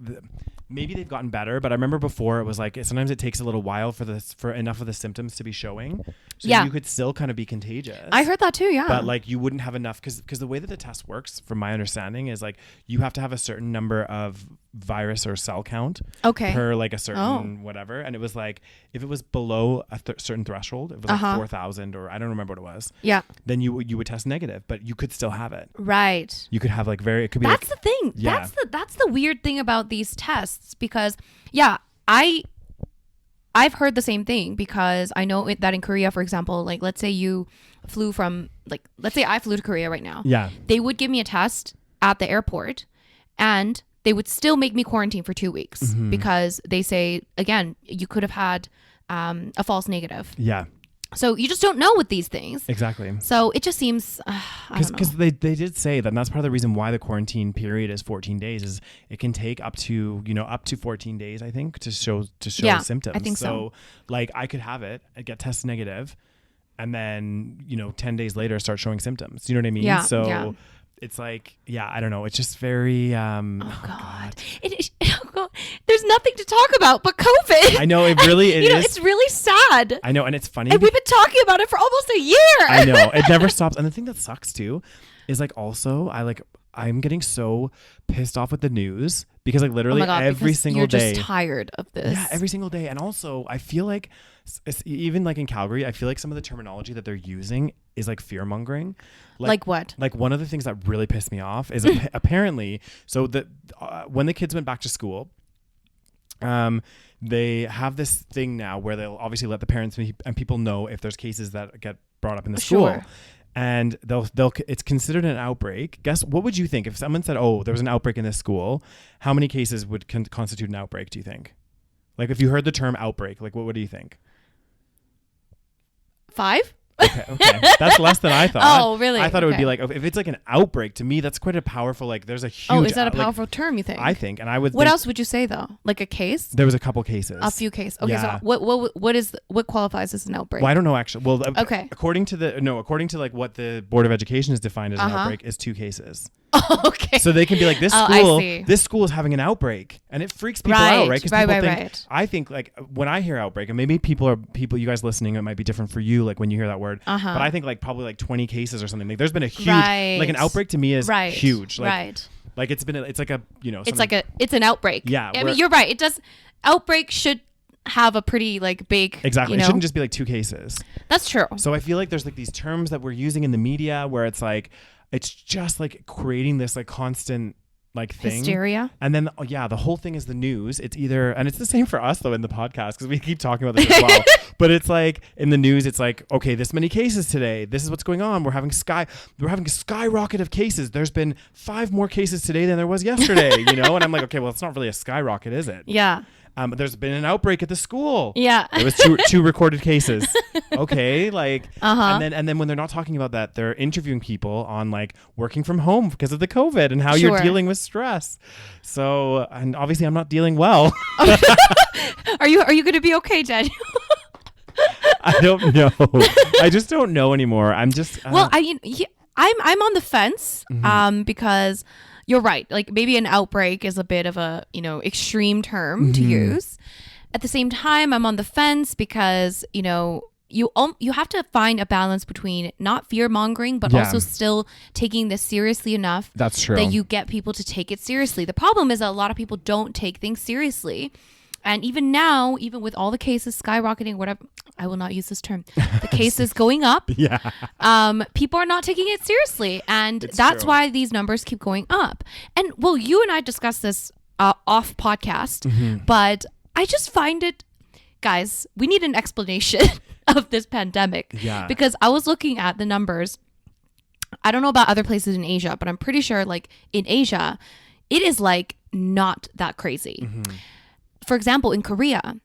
maybe they've gotten better, but I remember before it was like sometimes it takes a little while for enough of the symptoms to be showing. So you could still kind of be contagious. I heard that too, yeah. But like you wouldn't have enough because the way that the test works, from my understanding, is like you have to have a certain number of virus or cell count per like a certain whatever. And it was like if it was below a certain threshold, it was like 4,000 or I don't remember what it was. Yeah. Then you would test negative, but you could still have it. Right. You could have like it could be. That's the thing. Yeah. That's the weird thing about these tests because I've heard the same thing because I know that in Korea, for example, like let's say I flew to Korea right now. Yeah. They would give me a test at the airport and they would still make me quarantine for 2 weeks because they say, again, you could have had a false negative. Yeah. So you just don't know with these things. Exactly. So it just seems, because they did say that, and that's part of the reason why the quarantine period is 14 days is it can take up to 14 days, I think, to show symptoms. I think so. Like I could have it, I'd get tested negative, and then 10 days later start showing symptoms. You know what I mean? Yeah. So. Yeah. It's like, I don't know. It's just very, oh God. There's nothing to talk about but COVID. I know it really is. It's really sad. I know. And it's funny. And we've been talking about it for almost a year. I know. It never stops. And the thing that sucks too is like also I'm getting so pissed off with the news because like literally every single day. You're just tired of this. Yeah, every single day. And also I feel like even like in Calgary, I feel like some of the terminology that they're using is like fear mongering. Like what? Like one of the things that really pissed me off is apparently, so that when the kids went back to school, They have this thing now where they'll obviously let the parents and people know if there's cases that get brought up in the school. Sure. And it's considered an outbreak. Guess what would you think if someone said, "Oh, there was an outbreak in this school"? How many cases would constitute an outbreak? Do you think? Like, if you heard the term outbreak, like, what do you think? 5? Okay. That's less than I thought. Oh, really? I thought it would be like, if it's like an outbreak, to me, that's quite a powerful, like, there's a huge... Oh, is that a powerful term, you think? I think, and I would What else would you say, though? Like a case? There was a couple cases. A few cases. Okay, Yeah. so what qualifies as an outbreak? Well, I don't know, actually. Well, okay. according to like what the Board of Education has defined as an outbreak is 2 cases. Oh, okay. So they can be like, this school is having an outbreak, and it freaks people out, right? Because people think, I think, like, when I hear outbreak, and maybe people, you guys listening, it might be different for you, like when you hear that word, but I think like probably like 20 cases or something. Like, there's been a huge, like, an outbreak to me is huge. Like, like it's like a, it's an outbreak. Yeah. I mean, you're right. It does. Outbreak should have a pretty like big. Exactly. It shouldn't just be like 2 cases. That's true. So I feel like there's like these terms that we're using in the media where it's like, it's just like creating this like constant like thing. Hysteria. And then, the whole thing is the news. It's either, and it's the same for us though in the podcast because we keep talking about this as well. But it's like in the news, it's like, okay, this many cases today. This is what's going on. We're having a skyrocket of cases. There's been 5 more cases today than there was yesterday, you know? And I'm like, okay, well, it's not really a skyrocket, is it? Yeah. There's been an outbreak at the school. Yeah. There was two recorded cases. Okay. Like, and then when they're not talking about that, they're interviewing people on like working from home because of the COVID and how you're dealing with stress. So, and obviously I'm not dealing well. Are you going to be okay, Daniel? I don't know. I just don't know anymore. I'm just, well, I'm on the fence, because you're right. Like maybe an outbreak is a bit of a, extreme term to use. At the same time, I'm on the fence because, you have to find a balance between not fear mongering, but also still taking this seriously enough. That's true. That you get people to take it seriously. The problem is that a lot of people don't take things seriously. And even now, even with all the cases skyrocketing, whatever, I will not use this term, the cases going up, people are not taking it seriously. And that's why these numbers keep going up. And well, you and I discussed this off podcast, but I just find it, guys, we need an explanation of this pandemic. Yeah. Because I was looking at the numbers. I don't know about other places in Asia, but I'm pretty sure like in Asia, it is like not that crazy. For example, in Korea,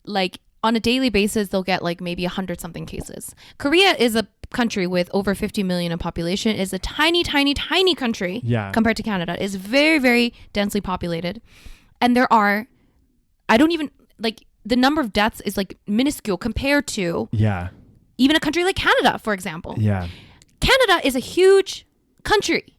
like on a daily basis, they'll get like maybe 100 something cases. Korea is a country with over 50 million in population. It's a tiny, tiny, tiny country compared to Canada. It's very, very densely populated. And there are, I don't even, like the number of deaths is like minuscule compared to even a country like Canada, for example. Yeah. Canada is a huge country.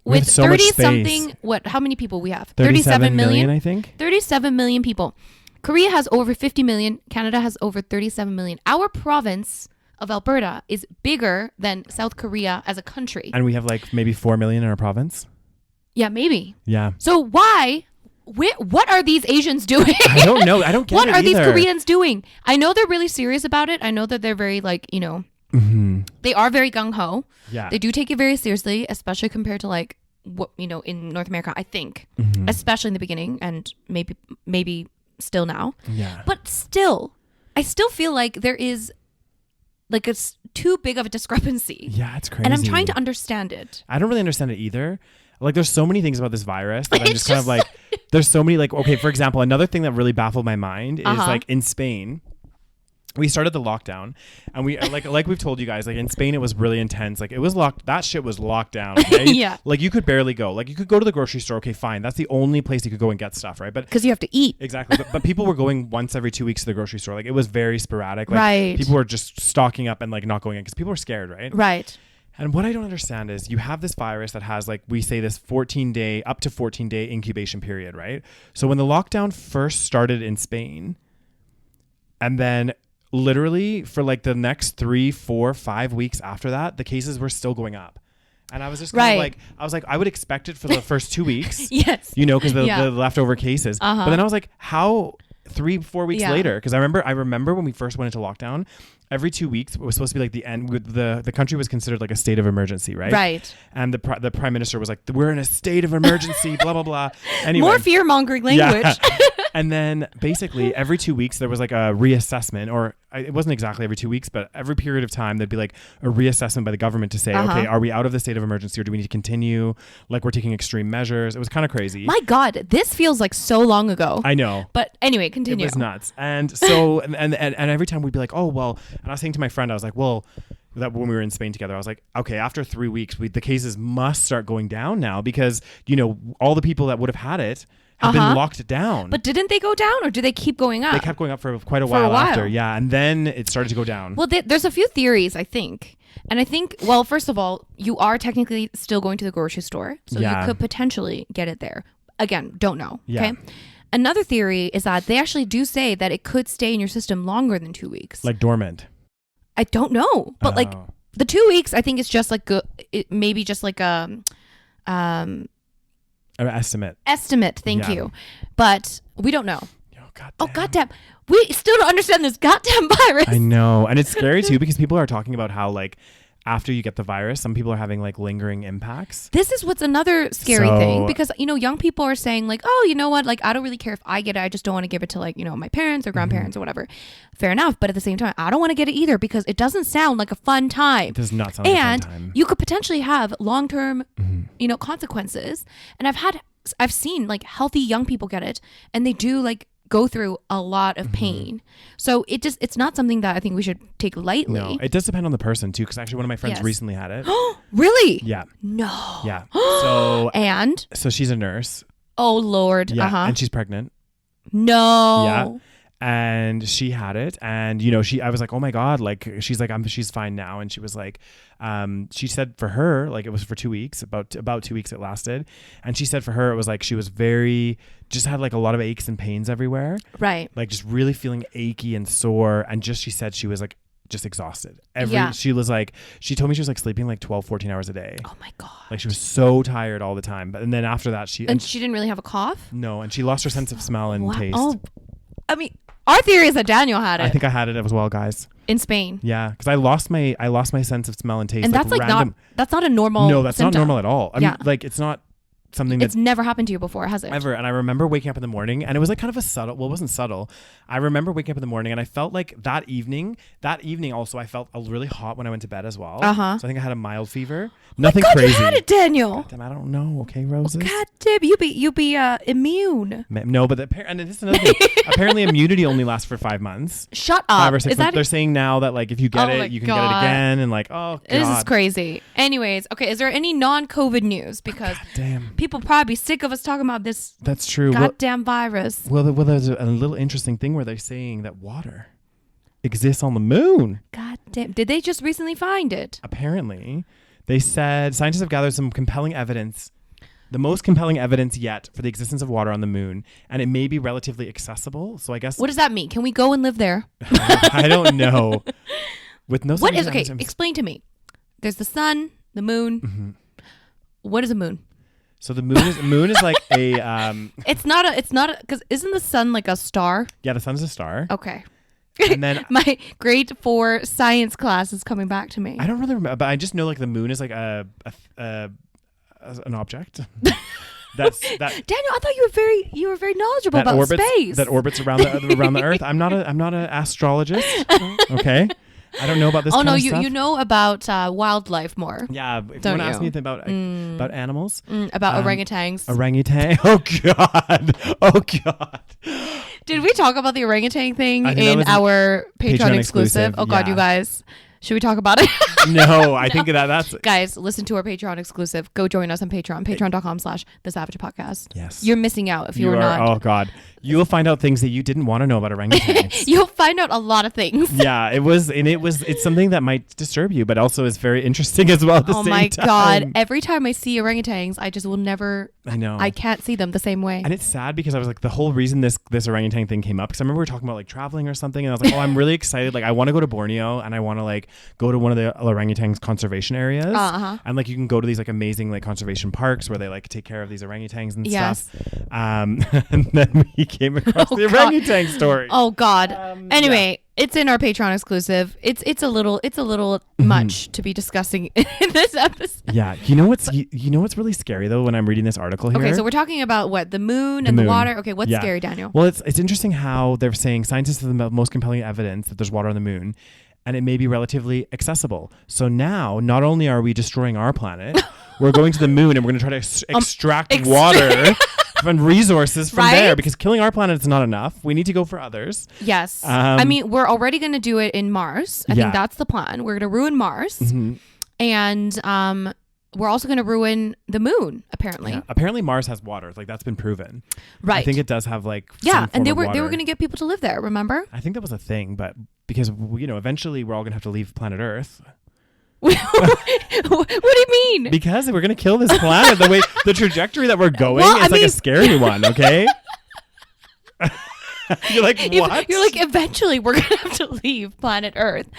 With so 30 much space. Something, how many people we have? 37 million, I think. 37 million people. Korea has over 50 million. Canada has over 37 million. Our province of Alberta is bigger than South Korea as a country. And we have like maybe 4 million in our province? Yeah, maybe. Yeah. So why? What are these Asians doing? I don't know. I don't get what it are these either. Koreans doing? I know they're really serious about it. I know that they're very like, they are very gung-ho. Yeah. They do take it very seriously, especially compared to like what, in North America, I think, especially in the beginning and maybe still now. Yeah. But still, I still feel like there is like it's too big of a discrepancy. Yeah, it's crazy. And I'm trying to understand it. I don't really understand it either. Like there's so many things about this virus that I'm just kind of like, there's so many like, okay, for example, another thing that really baffled my mind is like in Spain, we started the lockdown and we like we've told you guys, like in Spain, it was really intense. Like it was that shit was locked down. Okay? Yeah. Like you could barely go. Like you could go to the grocery store. Okay, fine. That's the only place you could go and get stuff. Right. But because you have to eat. Exactly. But people were going once every 2 weeks to the grocery store. Like it was very sporadic. Like people were just stocking up and like not going in because people were scared. Right. Right. And what I don't understand is you have this virus that has like, we say this 14-day, up to 14-day incubation period, right? So when the lockdown first started in Spain, and then literally for like the next 3, 4, 5 weeks after that, the cases were still going up. And I was just kind of like, I would expect it for the first 2 weeks. Yes. Because the leftover cases. But then I was like, how 3, 4 weeks later? Because I remember when we first went into lockdown, every 2 weeks it was supposed to be like the end. The country was considered like a state of emergency, right? Right. And the prime minister was like, "We're in a state of emergency." Blah blah blah. Anyway, more fear mongering language. Yeah. And then basically every 2 weeks there was like a reassessment, or it wasn't exactly every 2 weeks, but every period of time there'd be like a reassessment by the government to say, okay, are we out of the state of emergency or do we need to continue? Like we're taking extreme measures. It was kind of crazy. My God, this feels like so long ago. I know. But anyway, continue. It was nuts. And so, and every time we'd be like, oh, well, and I was saying to my friend, I was like, well, that when we were in Spain together, I was like, okay, after 3 weeks, the cases must start going down now because, all the people that would have had it have been locked down. But didn't they go down or do they keep going up? They kept going up for quite a while after. Yeah. And then it started to go down. Well, there's a few theories, I think. And I think, well, first of all, you are technically still going to the grocery store. So you could potentially get it there. Again, don't know. Okay. Another theory is that they actually do say that it could stay in your system longer than 2 weeks. Like dormant. I don't know. But like the 2 weeks, I think it's just like maybe just like an estimate. Thank you. But we don't know. Oh, goddamn. We still don't understand this goddamn virus. I know. And it's scary too because people are talking about how like after you get the virus, some people are having like lingering impacts. This is what's another scary thing because, young people are saying like, oh, you know what? Like, I don't really care if I get it. I just don't want to give it to like, my parents or grandparents or whatever. Fair enough. But at the same time, I don't want to get it either because it doesn't sound like a fun time. It does not sound like a fun time. And you could potentially have long-term, consequences. And I've seen like healthy young people get it and they do like go through a lot of pain. So it's not something that I think we should take lightly. No, it does depend on the person too. Because actually one of my friends recently had it. Really? Yeah. No. Yeah. So she's a nurse. Oh Lord. Yeah. And she's pregnant. No. Yeah. And she had it and I was like, oh my God, like she's like she's fine now. And she was like she said for her, like it was for 2 weeks, about 2 weeks it lasted, and she said for her it was like she was just had like a lot of aches and pains everywhere, right? Like just really feeling achy and sore, and she said she was like just exhausted. She was like, she told me she was like sleeping like 12-14 hours a day. Oh my God. Like she was so tired all the time. And then after that she didn't really have a cough? No, and she lost her sense of smell and taste. Oh, I mean, our theory is that Daniel had it. I think I had it as well, guys. In Spain. Yeah, because I lost my sense of smell and taste. And that's that's not a normal. No, that's symptom. not normal at all. I mean, like it's not something that's never happened to you before, has it? Ever. And I remember waking up in the morning and it was like kind of a subtle, well, it wasn't subtle. I remember waking up in the morning and I felt like that evening also I felt really hot when I went to bed as well. So I think I had a mild fever. Nothing crazy. You had it, Daniel. God damn, I don't know. Okay, Roses. God damn, you be immune. No, but and this is another thing. Apparently immunity only lasts for 5 months. Shut up. 5 or 6 months. They're saying now that like if you get it, you can get it again, and like, oh God. This is crazy. Anyways, okay, is there any non-COVID news? Because people probably sick of us talking about this. That's true. Goddamn virus. Well, there's a little interesting thing where they're saying that water exists on the moon. God damn. Did they just recently find it? Apparently. They said scientists have gathered some compelling evidence, the most compelling evidence yet for the existence of water on the moon, and it may be relatively accessible. So I guess. What does that mean? Can we go and live there? I don't know. With no. What is okay? Explain to me. There's the sun, the moon. Mm-hmm. What is a moon? So the moon is like a. It's not because isn't the sun like a star? Yeah, the sun's a star. Okay. And then my grade 4 science class is coming back to me. I don't really remember, but I just know like the moon is like an object. That's that. Daniel, I thought you were very knowledgeable about space that orbits around the Earth. I'm not an astrologist. Okay. I don't know about this. Oh kind no, of stuff. You know about wildlife more. Yeah, if you want to ask me anything about animals, about orangutans. Orangutan. Oh God. Did we talk about the orangutan thing in our Patreon exclusive? Oh God, you guys. Should we talk about it? No, I think that's... Guys, listen to our Patreon exclusive. Go join us on Patreon. Patreon.com/The Podcast. Yes. You're missing out if you're not. Oh, God. You will find out things that you didn't want to know about orangutans. You'll find out a lot of things. Yeah, it's something that might disturb you, but also is very interesting as well at the same time. Oh, my God. Every time I see orangutans, I just will never... I know. I can't see them the same way. And it's sad because I was like, the whole reason this orangutan thing came up, because I remember we were talking about like traveling or something, and I was like, oh, I'm really excited. Like, I want to go to Borneo, and I want to like like go to one of the orangutans conservation areas, and like you can go to these like amazing like conservation parks where they like take care of these orangutans and stuff. And then we came across the orangutan story. Oh God. Anyway, it's in our Patreon exclusive. It's a little much to be discussing in this episode. Yeah. You know what's really scary though when I'm reading this article here? Okay, so we're talking about what? The moon and the water. Okay, what's scary, Daniel? Well, it's interesting how they're saying scientists have the most compelling evidence that there's water on the moon, and it may be relatively accessible. So now, not only are we destroying our planet, we're going to the moon and we're going to try to extract water and resources from there, because killing our planet is not enough. We need to go for others. Yes. I mean, we're already going to do it in Mars. I think that's the plan. We're going to ruin Mars. And we're also going to ruin the moon, apparently. Yeah. Apparently Mars has water. Like that's been proven. Right. I think it does have like and they were going to get people to live there, remember? I think that was a thing, but because eventually we're all going to have to leave planet Earth. What do you mean? Because we're going to kill this planet. The trajectory that we're going is like a scary one, okay? You're like, what? You're like, eventually we're going to have to leave planet Earth.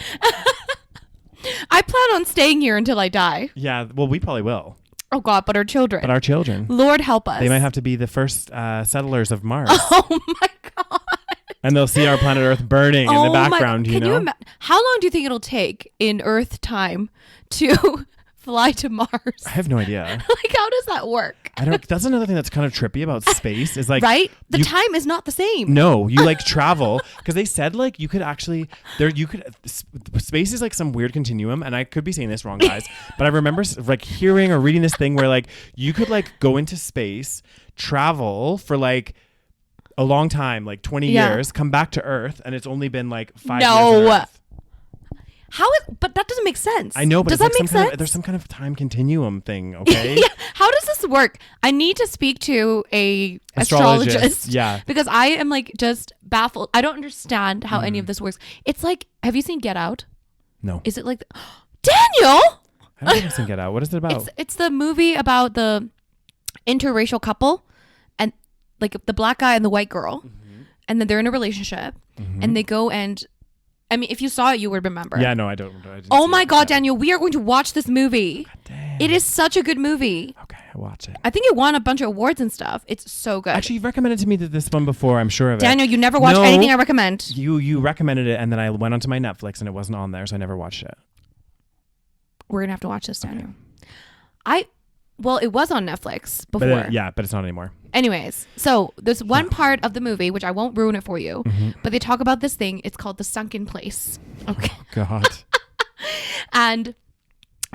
I plan on staying here until I die. Yeah, well, we probably will. Oh God, but our children. Lord help us. They might have to be the first settlers of Mars. Oh my God. And they'll see our planet Earth burning in the background, you know? How long do you think it'll take in Earth time to fly to Mars? I have no idea. Like, how does that work? That's another thing that's kind of trippy about space is like... Right? The time is not the same. No, you like travel because they said like you could actually... Space is like some weird continuum, and I could be saying this wrong, guys, but I remember like hearing or reading this thing where like you could like go into space, travel for like a long time, like 20 years, come back to Earth, and it's only been like 5 years on Earth. But that doesn't make sense. I know, but does that make sense? There's some kind of time continuum thing, okay? How does this work? I need to speak to a astrologist. Yeah. Because I am like just baffled. I don't understand how any of this works. It's like, have you seen Get Out? No. Is it like, Daniel? I don't think I've seen Get Out. What is it about? It's the movie about the interracial couple, and like the black guy and the white girl, and then they're in a relationship, and they go and, I mean, if you saw it, you would remember. Yeah, no, I don't. Oh my God, Daniel, we are going to watch this movie. God damn. It is such a good movie. Okay, I'll watch it. I think it won a bunch of awards and stuff. It's so good. Actually, you've recommended to me this one before, I'm sure of it. Daniel, you never watch anything I recommend. You recommended it, and then I went onto my Netflix, and it wasn't on there, so I never watched it. We're going to have to watch this, Daniel. Well, it was on Netflix before. But it's not anymore. Anyways, so there's one part of the movie, which I won't ruin it for you, but they talk about this thing. It's called the sunken place. Okay. Oh, God. And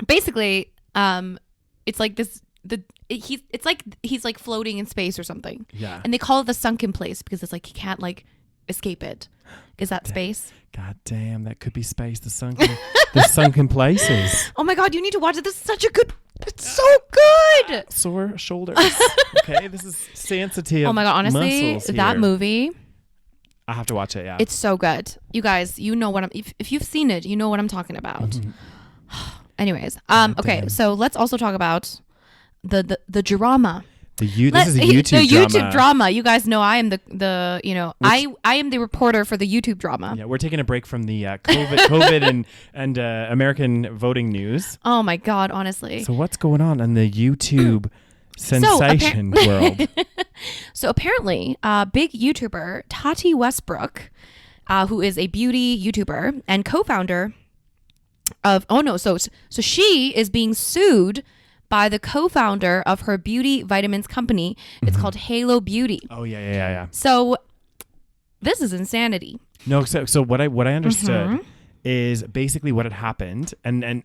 basically, it's like this, it's like he's like floating in space or something. Yeah. And they call it the sunken place because it's like he can't like escape it. Is that space? God damn, that could be space. The sunken places. Oh my God, you need to watch it. This is such a good. It's so good. Sore shoulders. Okay, this is sensitive. Oh my God, honestly, that movie. I have to watch it. Yeah, it's so good. You guys, you know what I'm. If you've seen it, you know what I'm talking about. Anyways, okay, so let's also talk about the drama. This is a YouTube drama. YouTube drama. You guys know I am I am the reporter for the YouTube drama. Yeah, we're taking a break from the COVID and American voting news. Oh my God, honestly. So what's going on in the YouTube sensation world? So apparently, big YouTuber Tati Westbrook, who is a beauty YouTuber and co-founder of so she is being sued by the co-founder of her beauty vitamins company. It's called Halo Beauty. Oh yeah. So this is insanity. No, so what I understood is basically what had happened, and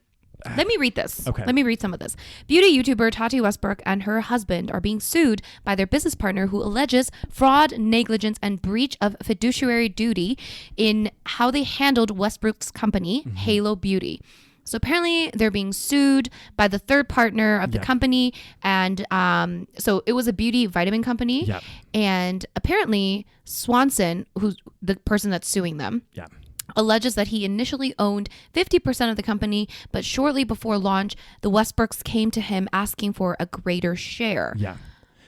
let me read this. Okay. Let me read some of this. Beauty YouTuber Tati Westbrook and her husband are being sued by their business partner who alleges fraud, negligence, and breach of fiduciary duty in how they handled Westbrook's company, Halo Beauty. So apparently they're being sued by the third partner of the company. And so it was a beauty vitamin company. Yep. And apparently Swanson, who's the person that's suing them, alleges that he initially owned 50% of the company, but shortly before launch, the Westbrooks came to him asking for a greater share. Yeah.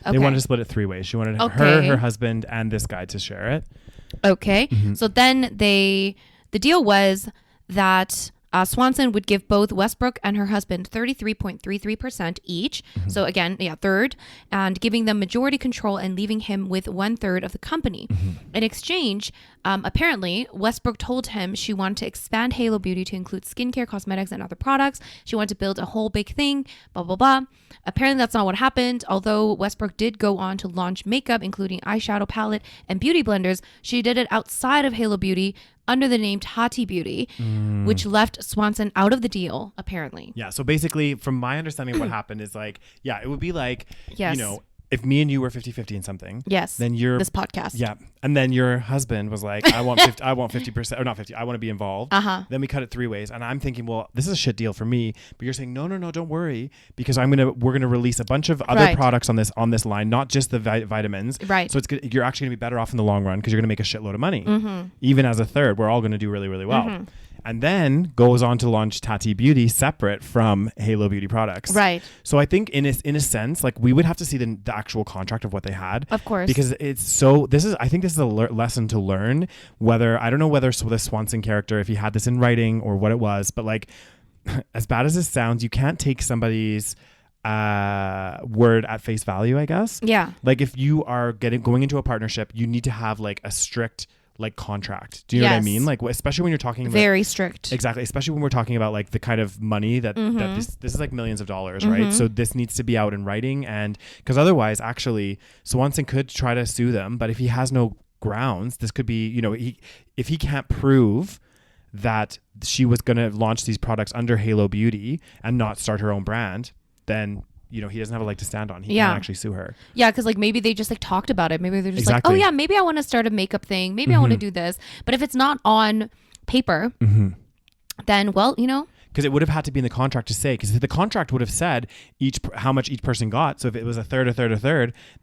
Okay. They wanted to split it 3 ways. She wanted her husband, and this guy to share it. Okay. So then the deal was that Swanson would give both Westbrook and her husband 33.33% each. So again, third, and giving them majority control and leaving him with 1/3 of the company. In exchange, apparently, Westbrook told him she wanted to expand Halo Beauty to include skincare, cosmetics, and other products. She wanted to build a whole big thing, blah, blah, blah. Apparently, that's not what happened. Although Westbrook did go on to launch makeup, including eyeshadow palette and beauty blenders, she did it outside of Halo Beauty under the name Tati Beauty, which left Swanson out of the deal, apparently. Yeah. So basically, from my understanding of what happened is like, it would be like, Yes. you know, if me and you were 50-50 in something, Yes. then you're this podcast. Yeah. And then your husband was like, I want 50%, or not 50, I want to be involved. Then we cut it 3 ways. And I'm thinking, well, this is a shit deal for me. But you're saying, no, don't worry, because we're going to release a bunch of other products on this line, not just the vitamins. Right. So you're actually going to be better off in the long run because you're going to make a shitload of money. Even as a third, we're all going to do really, really well. And then goes on to launch Tati Beauty separate from Halo Beauty products. Right. So I think in a sense, like we would have to see the actual contract of what they had. Of course. Because I think this is a lesson to learn. I don't know whether the Swanson character, if he had this in writing or what it was, but like as bad as this sounds, you can't take somebody's word at face value, I guess. Yeah. Like if you are going into a partnership, you need to have like a strict like contract. Do you know what I mean? Like especially when you're talking very strict. Exactly. Especially when we're talking about like the kind of money that this is like millions of dollars, right? So this needs to be out in writing, and because otherwise actually Swanson could try to sue them, but if he has no grounds, this could be, you know, if he can't prove that she was going to launch these products under Halo Beauty and not start her own brand, then you know, he doesn't have a leg to stand on. He can't actually sue her. Yeah, because like maybe they just like talked about it. Maybe they're just like, oh yeah, maybe I want to start a makeup thing. Maybe I want to do this. But if it's not on paper, then well, you know. Because it would have had to be in the contract to say, because the contract would have said how much each person got. So if it was a third,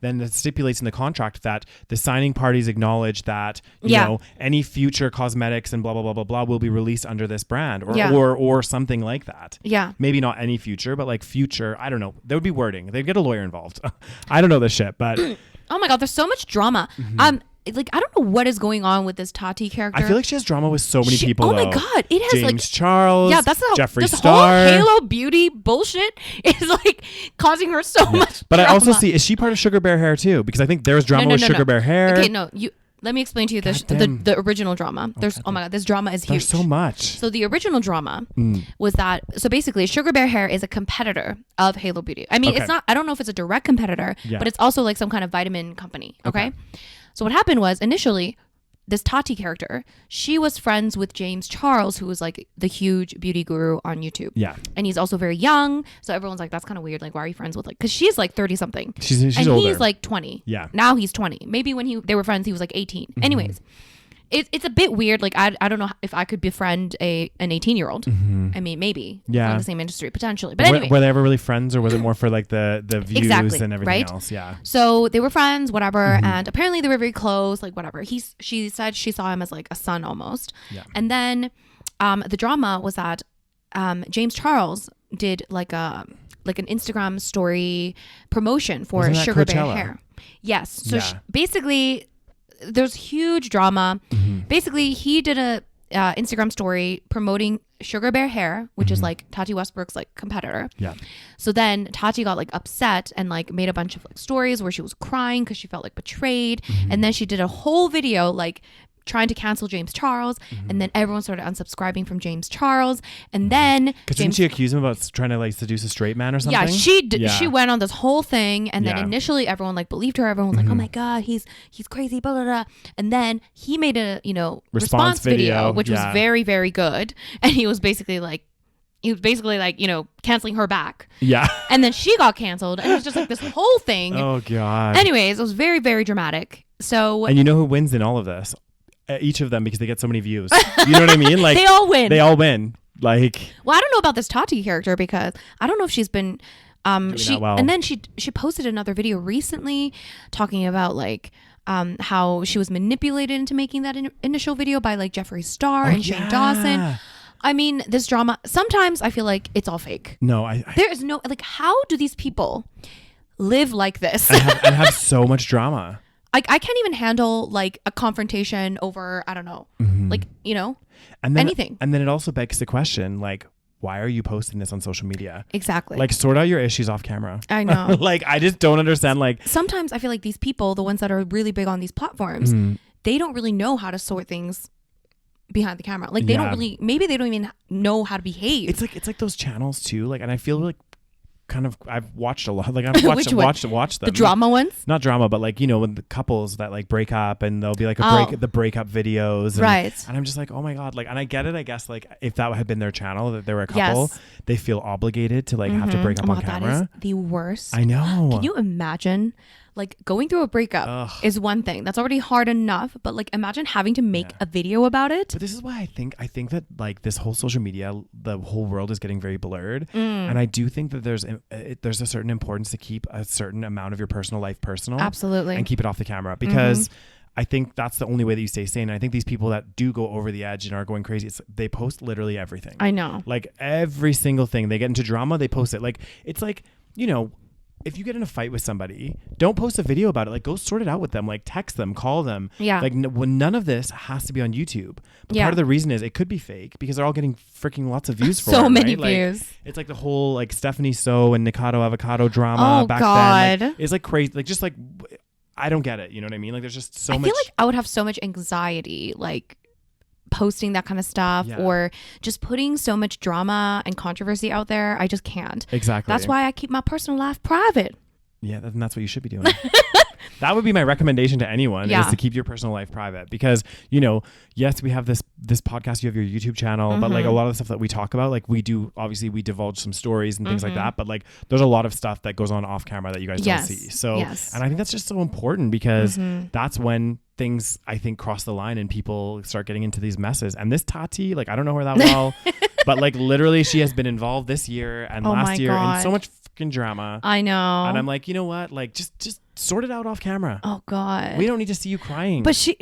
then it stipulates in the contract that the signing parties acknowledge that, you know, any future cosmetics and blah, blah, blah, blah, blah will be released under this brand or something like that. Yeah. Maybe not any future, but like future, I don't know. There would be wording. They'd get a lawyer involved. I don't know this shit, but. Oh my God, there's so much drama. Like I don't know what is going on with this Tati character. I feel like she has drama with so many people. Oh my God, it has James Charles. Yeah, that's Jeffree this Star. Whole Halo Beauty bullshit is like causing her so much. But drama. I also see, is she part of Sugar Bear Hair too? Because I think there's drama with Sugar Bear Hair. Okay, no, let me explain to you the original drama. There's oh my God, this drama is huge. There's so much. So the original drama was that basically Sugar Bear Hair is a competitor of Halo Beauty. I mean, it's not. I don't know if it's a direct competitor, but it's also like some kind of vitamin company. Okay. So what happened was initially this Tati character, she was friends with James Charles, who was like the huge beauty guru on YouTube. Yeah. And he's also very young. So everyone's like, that's kind of weird. Like, why are you friends with like, because she's like 30 something. She's and older. He's like 20. Yeah. Now he's 20. Maybe when they were friends, he was like 18. Anyways. It's a bit weird. Like, I don't know if I could befriend an 18-year-old. I mean, maybe. Yeah. From the same industry, potentially. But anyway. Were they ever really friends, or was it more for like the views and everything else? Yeah. So they were friends, whatever. And apparently they were very close, like whatever. She said she saw him as like a son almost. Yeah. And then the drama was that James Charles did like an Instagram story promotion for Sugar Bear Hair. Yes. So basically, there's huge drama. Basically, he did a Instagram story promoting Sugar Bear Hair, which is like Tati Westbrook's like competitor. Yeah. So then Tati got like upset and like made a bunch of like stories where she was crying because she felt like betrayed. And then she did a whole video like trying to cancel James Charles, and then everyone started unsubscribing from James Charles, and then didn't she accuse him about trying to like seduce a straight man or something? Yeah, she did. Yeah. She went on this whole thing, and then initially everyone like believed her. Everyone was like, "Oh my God, he's crazy," blah blah blah. And then he made a response video, which was very very good, and he was basically like canceling her back. Yeah. And then she got canceled, and it was just like this whole thing. Oh God. Anyways, it was very very dramatic. So and you know who wins in all of this? Each of them, because they get so many views. You know what I mean? Like they all win. Like, well, I don't know about this Tati character because I don't know if she's been and then she posted another video recently talking about like how she was manipulated into making that initial video by like Jeffree Star and Shane Dawson. I mean, this drama, sometimes I feel like it's all fake. No, there is no, like, how do these people live like this? and have so much drama? I can't even handle like a confrontation over, I don't know, like, you know, and then, anything. And then it also begs the question, like, why are you posting this on social media? Exactly. Like, sort out your issues off camera. I know. Like, I just don't understand. Like, sometimes I feel like these people, the ones that are really big on these platforms, they don't really know how to sort things behind the camera. Like, they don't really, maybe they don't even know how to behave. It's like those channels too. Like, and I feel like kind of, I've watched a lot. Like, I've watched them. The drama ones? Not drama, but like, you know, when the couples that like break up and there'll be like the breakup videos. And, right. And I'm just like, oh my God. Like, and I get it. I guess like if that had been their channel, that they were a couple, they feel obligated to like have to break up on camera. That is the worst. I know. Can you imagine? Like, going through a breakup is one thing. That's already hard enough. But like, imagine having to make a video about it. But this is why I think that like this whole social media, the whole world is getting very blurred. And I do think that there's a certain importance to keep a certain amount of your personal life personal. Absolutely. And keep it off the camera, because I think that's the only way that you stay sane. And I think these people that do go over the edge and are going crazy, they post literally everything. I know. Like every single thing. They get into drama, they post it. Like, it's like, you know, if you get in a fight with somebody, don't post a video about it. Like, go sort it out with them. Like, text them, call them. Yeah. Like, when none of this has to be on YouTube. But part of the reason is it could be fake because they're all getting freaking lots of views for it. So many right? views. Like, it's like the whole like Stephanie So and Nikado Avocado drama back then. Like, it's like crazy. Like, just like, I don't get it. You know what I mean? Like, there's just so much. I feel like I would have so much anxiety, like posting that kind of stuff or just putting so much drama and controversy out there. I just can't. Exactly. That's why I keep my personal life private. Yeah, and that's what you should be doing. That would be my recommendation to anyone, is to keep your personal life private, because, you know, yes, we have this podcast, you have your YouTube channel, but like a lot of the stuff that we talk about, like we do, obviously we divulge some stories and things like that, but like there's a lot of stuff that goes on off camera that you guys don't see. So, and I think that's just so important, because that's when things, I think, cross the line and people start getting into these messes. And this Tati, like, I don't know her that well, but like literally she has been involved this year and last year in so much fucking drama. I know. And I'm like, you know what? Like, just sort it out off camera. Oh God. We don't need to see you crying. But she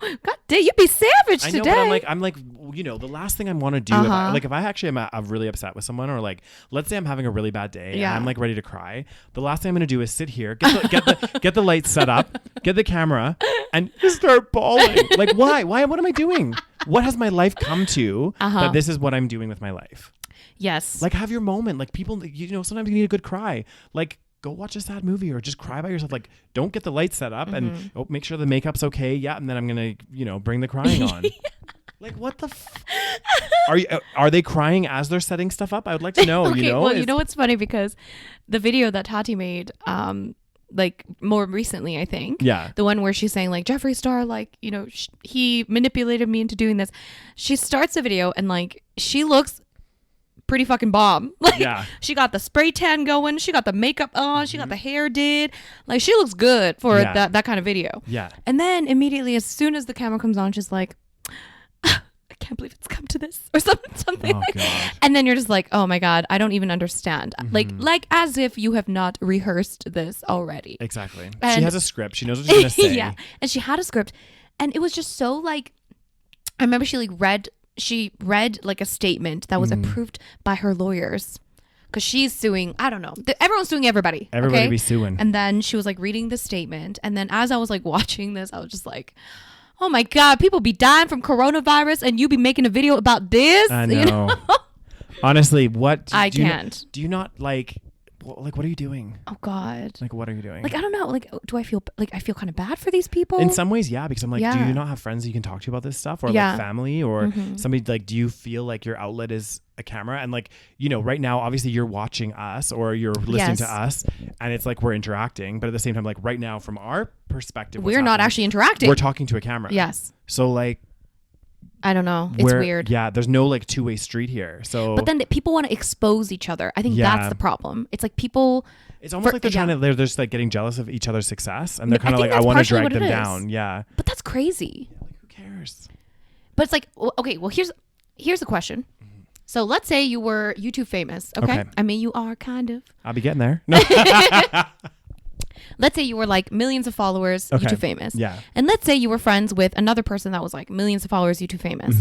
God damn, you be savage today. I know, but I'm like, you know, the last thing I want to do, if I actually am I'm really upset with someone, or like, let's say I'm having a really bad day and I'm like ready to cry, the last thing I'm going to do is sit here, get the lights set up, get the camera, and start bawling. Like, why? What am I doing? What has my life come to that this is what I'm doing with my life? Yes. Like, have your moment. Like, people, you know, sometimes you need a good cry. Like, go watch a sad movie or just cry by yourself. Like, don't get the lights set up and make sure the makeup's okay. Yeah. And then I'm going to, you know, bring the crying on. Like, what the are they crying as they're setting stuff up? I would like to know, okay, you know? Well, you know what's funny, because the video that Tati made, like more recently, I think. Yeah. The one where she's saying like, Jeffree Star, like, you know, he manipulated me into doing this. She starts the video and like, she looks pretty fucking bomb. Like, she got the spray tan going, she got the makeup on, she got the hair did. Like, she looks good for that kind of video. Yeah. And then immediately, as soon as the camera comes on, she's like, I can't believe it's come to this, or something like. God. And then you're just like, oh my God, I don't even understand. Like as if you have not rehearsed this already. Exactly. And she has a script. She knows what she's gonna say. Yeah. And she had a script, and it was just so like, I remember she read like a statement that was approved by her lawyers, because she's suing, I don't know, everyone's suing everybody. Everybody be suing. And then she was like reading the statement, and then as I was like watching this, I was just like, oh my God, people be dying from coronavirus and you be making a video about this? I know. You know? Honestly, what? Do you not like what are you doing? Oh God. Like, what are you doing? Like, I don't know. Like, do I feel like I feel kind of bad for these people? In some ways, yeah, because I'm like, do you not have friends you can talk to about this stuff, or like family, or somebody? Like, do you feel like your outlet is a camera? And like, you know, right now, obviously you're watching us or you're listening to us, and it's like we're interacting, but at the same time, like right now, from our perspective, we're not actually interacting. We're talking to a camera. Yes. So like, I don't know. It's weird. Yeah, there's no like two-way street here. So, but then people want to expose each other. I think that's the problem. It's like people. It's almost like they're trying to. They're just like getting jealous of each other's success, and they're kind of like, I want to drag them down. Yeah. But that's crazy. Yeah, like, who cares? But it's like, okay, well, here's a question. So let's say you were YouTube famous. Okay. I mean, you are kind of. I'll be getting there. No. Let's say you were like millions of followers, YouTube famous. Yeah. And let's say you were friends with another person that was like millions of followers, YouTube famous.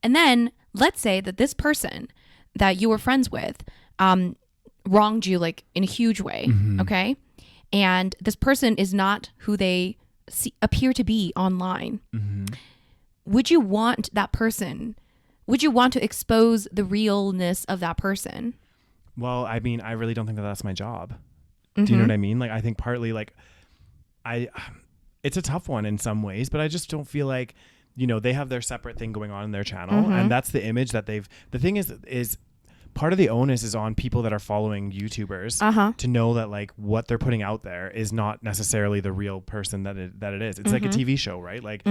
And then let's say that this person that you were friends with wronged you like in a huge way. Okay. and this person is not who they appear to be online. Would you want that person? Would you want to expose the realness of that person? Well, I mean, I really don't think that that's my job. Do you know what I mean? Like, I think partly like it's a tough one in some ways, but I just don't feel like, you know, they have their separate thing going on in their channel, and that's the image that the thing is part of the onus is on people that are following YouTubers to know that like what they're putting out there is not necessarily the real person that it is. It's like a TV show, right? Like,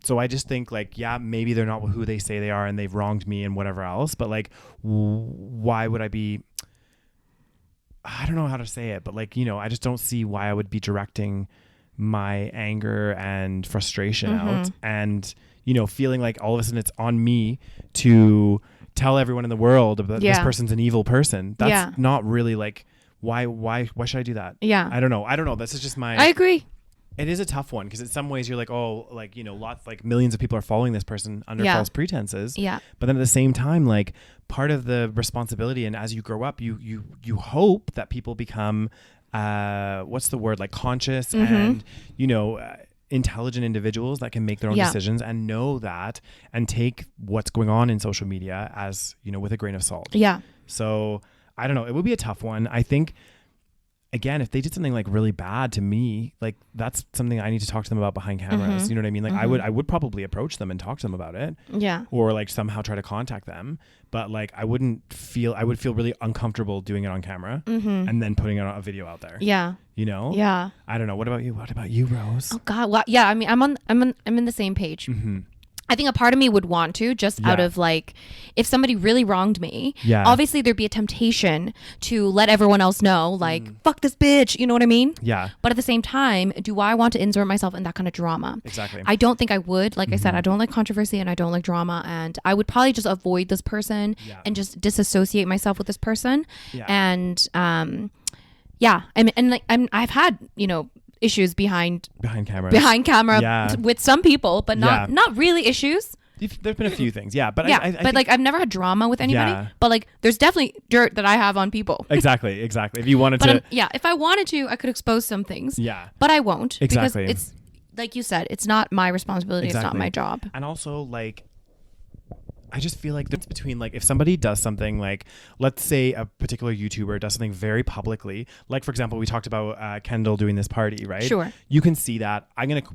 so I just think like, yeah, maybe they're not who they say they are and they've wronged me and whatever else, but like, why would I be, I don't know how to say it, but like, you know, I just don't see why I would be directing my anger and frustration out and, you know, feeling like all of a sudden it's on me to tell everyone in the world that this person's an evil person. That's not really like, why should I do that? Yeah. I don't know. This is just I agree. It is a tough one because in some ways you're like, oh, like, you know, millions of people are following this person under false pretenses. Yeah. But then at the same time, like part of the responsibility, and as you grow up, you hope that people become, what's the word? Like conscious and, you know, intelligent individuals that can make their own decisions and know that and take what's going on in social media as, you know, with a grain of salt. Yeah. So I don't know. It would be a tough one. I think, again, if they did something like really bad to me, like that's something I need to talk to them about behind cameras. You know what I mean? Like I would probably approach them and talk to them about it. Yeah. Or like somehow try to contact them. But like I would feel really uncomfortable doing it on camera and then putting a video out there. Yeah. You know? Yeah. I don't know. What about you, Rose? Oh God. Well, yeah. I mean, I'm in the same page. I think a part of me would want to just out of like, if somebody really wronged me, obviously there'd be a temptation to let everyone else know, like, fuck this bitch, you know what I mean? Yeah. But at the same time, do I want to insert myself in that kind of drama? Exactly. I don't think I would. Like I said, I don't like controversy and I don't like drama, and I would probably just avoid this person and just disassociate myself with this person. Yeah. And I've had, you know, issues behind camera with some people, but not really issues. There's been a few things, but I think, like I've never had drama with anybody, but like there's definitely dirt that I have on people. Exactly. If you wanted to, if I wanted to, I could expose some things. Yeah, but I won't because it's like you said, it's not my responsibility. Exactly. It's not my job. And also, like, I just feel like there's between like if somebody does something like, let's say a particular YouTuber does something very publicly, like for example we talked about Kendall doing this party, right? Sure. You can see that.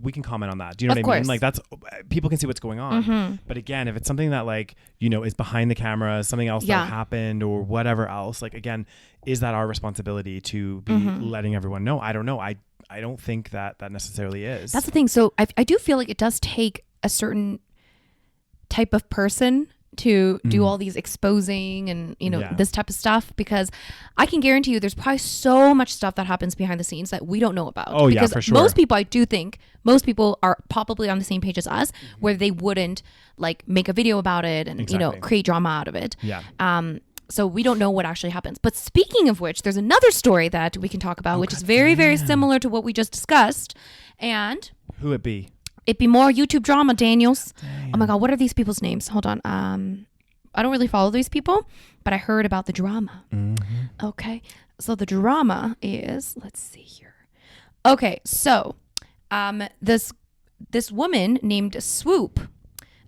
We can comment on that. Do you know what I mean? Like that's, people can see what's going on. But again, if it's something that like, you know, is behind the camera, something else that happened or whatever else, like again, is that our responsibility to be letting everyone know? I don't know. I don't think that necessarily is. That's the thing. So I do feel like it does take a certain type of person to do all these exposing and, you know, this type of stuff, because I can guarantee you there's probably so much stuff that happens behind the scenes that we don't know about. Oh, because yeah, for sure. Most people, I do think most people are probably on the same page as us, where they wouldn't like make a video about it and, you know, create drama out of it. Yeah. So we don't know what actually happens. But speaking of which, there's another story that we can talk about, which is very, very similar to what we just discussed. And who it be? It'd be more YouTube drama, Daniels. Damn. Oh my God, what are these people's names? Hold on. I don't really follow these people, but I heard about the drama. Okay. So the drama is, let's see here. Okay, so this woman named Swoop.